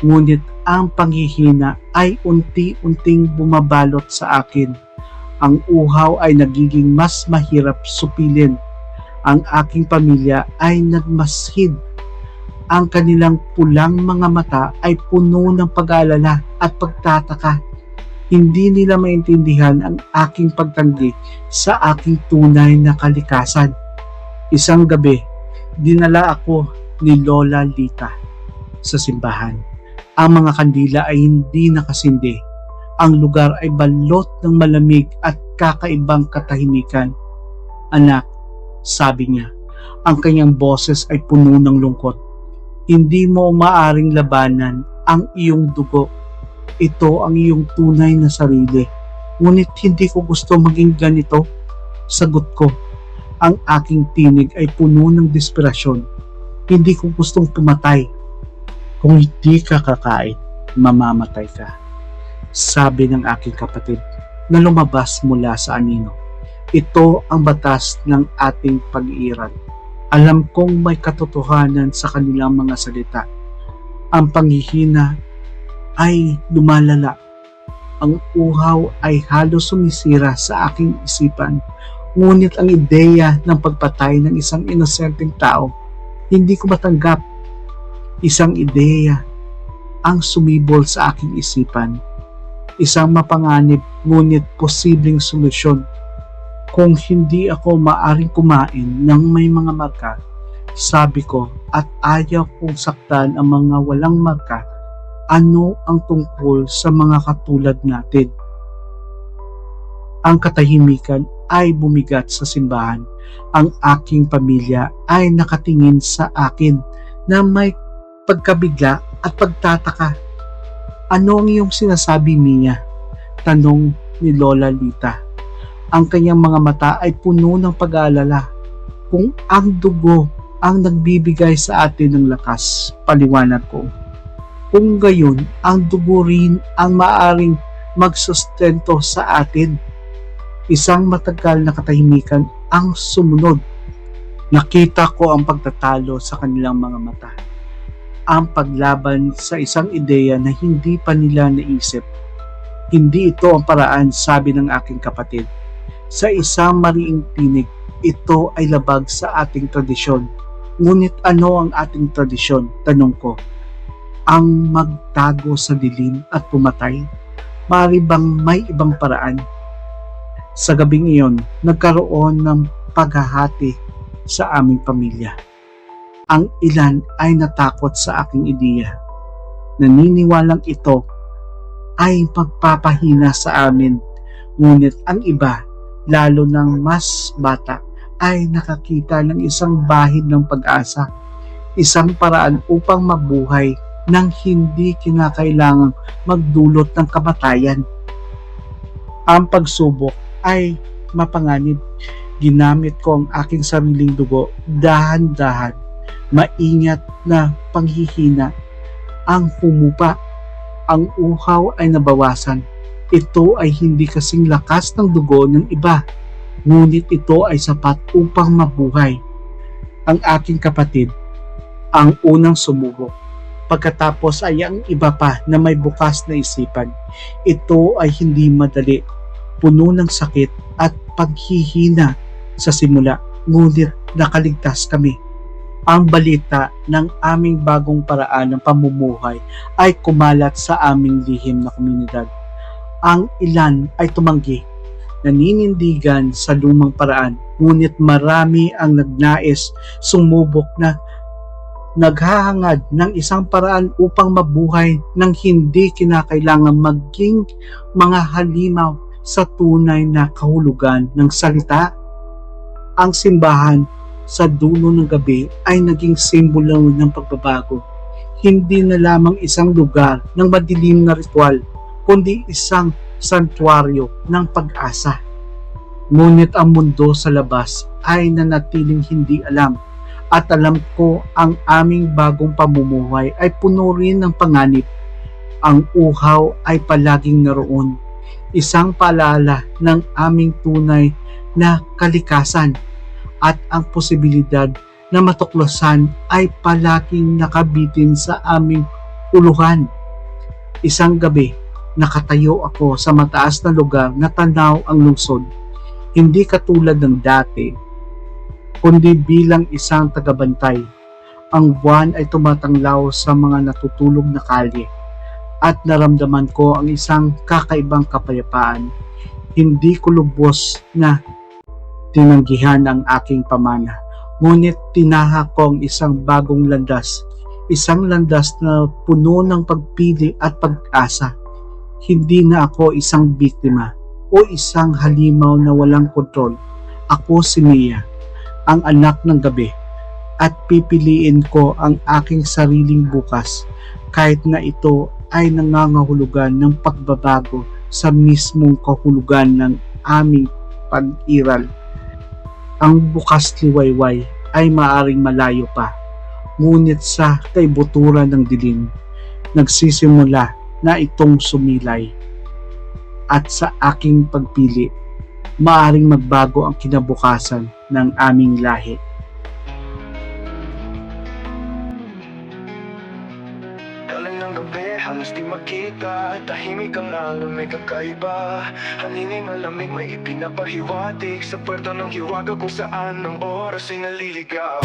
Ngunit ang panghihina ay unti-unting bumabalot sa akin. Ang uhaw ay nagiging mas mahirap supilin. Ang aking pamilya ay nagmashid. Ang kanilang pulang mga mata ay puno ng pag-aalala at pagtataka. Hindi nila maintindihan ang aking pagtanggi sa aking tunay na kalikasan. Isang gabi, dinala ako ni Lola Lita sa simbahan. Ang mga kandila ay hindi nakasindi. Ang lugar ay balot ng malamig at kakaibang katahimikan. Anak, sabi niya, ang kanyang boses ay puno ng lungkot. Hindi mo maaring labanan ang iyong dugo. Ito ang iyong tunay na sarili. Ngunit hindi ko gusto maging ganito. Sagot ko. Ang aking tinig ay puno ng desperasyon. Hindi ko gustong pumatay. Kung hindi ka kakain, mamamatay ka. Sabi ng aking kapatid na lumabas mula sa anino. Ito ang batas ng ating pag-iiral. Alam kong may katotohanan sa kanilang mga salita. Ang panghihina ay lumalala. Ang uhaw ay halos sumisira sa aking isipan. Ngunit ang ideya ng pagpatay ng isang inosenteng tao, hindi ko matanggap. Isang ideya ang sumibol sa aking isipan. Isang mapanganib ngunit posibleng solusyon. Kung hindi ako maaring kumain ng may mga marka, sabi ko, at ayaw kong saktan ang mga walang marka, ano ang tungkol sa mga katulad natin? Ang katahimikan ay bumigat sa simbahan. Ang aking pamilya ay nakatingin sa akin. na may pagkabigla at pagtataka. Ano ang iyong sinasabi, Mia? Tanong ni Lola Lita. Ang kanyang mga mata ay puno ng pag-aalala. Kung ang dugo ang nagbibigay sa atin ng lakas, paliwanag ko. Kung gayon, ang dugo rin ang maaring magsustento sa atin. Isang matagal na katahimikan ang sumunod. Nakita ko ang pagtatalo sa kanilang mga mata. Ang paglaban sa isang ideya na hindi pa nila naisip. Hindi ito ang paraan, sabi ng aking kapatid. Sa isang mariing tinig, ito ay labag sa ating tradisyon. Ngunit ano ang ating tradisyon? Tanong ko. Ang magtago sa dilim at pumatay? Maaari bang may ibang paraan? Sa gabing iyon, nagkaroon ng paghahati sa aming pamilya. Ang ilan ay natakot sa aking ideya. Naniniwalang ito ay magpapahina sa amin. Ngunit ang iba, lalo ng mas bata, ay nakakita ng isang bahid ng pag-asa. Isang paraan upang mabuhay nang hindi kinakailangang magdulot ng kamatayan. Ang pagsubok ay mapanganib. Ginamit ko ang aking sariling dugo, dahan-dahan, maingat na panghihina. Ang humupa, ang uhaw ay nabawasan. Ito ay hindi kasing lakas ng dugo ng iba, ngunit ito ay sapat upang mabuhay. Ang aking kapatid, ang unang sumubok. Pagkatapos ay ang iba pa na may bukas na isipan. Ito ay hindi madali, puno ng sakit at paghihina sa simula, ngunit nakaligtas kami. Ang balita ng aming bagong paraan ng pamumuhay ay kumalat sa aming lihim na komunidad. Ang ilan ay tumanggi, naninindigan sa lumang paraan, ngunit marami ang nagnais sumubok na naghahangad ng isang paraan upang mabuhay nang hindi kinakailangan maging mga halimaw sa tunay na kahulugan ng salita. Ang simbahan sa dulo ng gabi ay naging simbolo ng pagbabago. Hindi na lamang isang lugar ng madilim na ritual, kundi isang santuaryo ng pag-asa. Ngunit ang mundo sa labas ay nanatiling hindi alam, at alam ko ang aming bagong pamumuhay ay puno rin ng panganib. Ang uhaw ay palaging naroon, isang paalala ng aming tunay na kalikasan, at ang posibilidad na matuklasan ay palaging nakabitin sa aming uluhan. Isang gabi, nakatayo ako sa mataas na lugar na tanaw ang lungsod. Hindi katulad ng dati, kundi bilang isang tagabantay. Ang buwan ay tumatanglaw sa mga natutulog na kalye, at naramdaman ko ang isang kakaibang kapayapaan. Hindi ko lubos na tinanggihan ang aking pamana, ngunit tinahak ko ang isang bagong landas, isang landas na puno ng pagpili at pag-asa. Hindi na ako isang biktima o isang halimaw na walang kontrol. Ako si Mia, ang anak ng gabi, at pipiliin ko ang aking sariling bukas kahit na ito ay nangangahulugan ng pagbabago sa mismong kahulugan ng aming pag-iral. Ang bukas liwayway ay maaring malayo pa, ngunit sa kaibuturan ng dilim, nagsisimula na itong sumilay. At sa aking pagpili, maaring magbago ang kinabukasan ng aming lahi. Dalang ng gabi, halos di makita. Tahimik ang alam, may kakaiba. Halining malamig, may ipinapahiwatig sa puerto ng hiwaga kung saan ang oras ay naliligaw.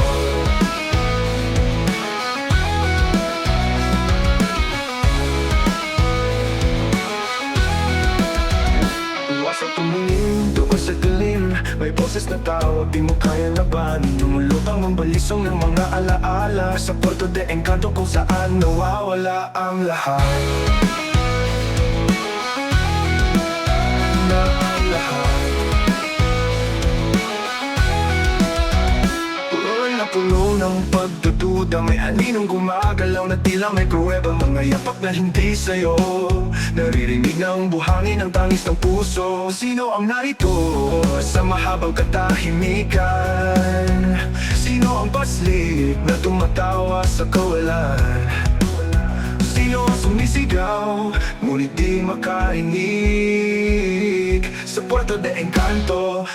Iwasang tumingin, doon sa dilim. May boses na tawag, di mo kaya laban. Lumulutang ang balisong ng mga alaala sa Puerto de Encanto kung saan nawawala ang lahat. Na ang lahat. puno ng pagdududa, may aninong gumagalaw na tila may pruweba. Mga yapak na hindi sa'yo, naririnig ng buhangin ang tangis ng puso. Sino ang narito sa mahabang katahimikan? Sino ang paslit na tumatawa sa kawalan? Sino ang sumisigaw, ngunit di makainig? Sa Puerto de Encanto,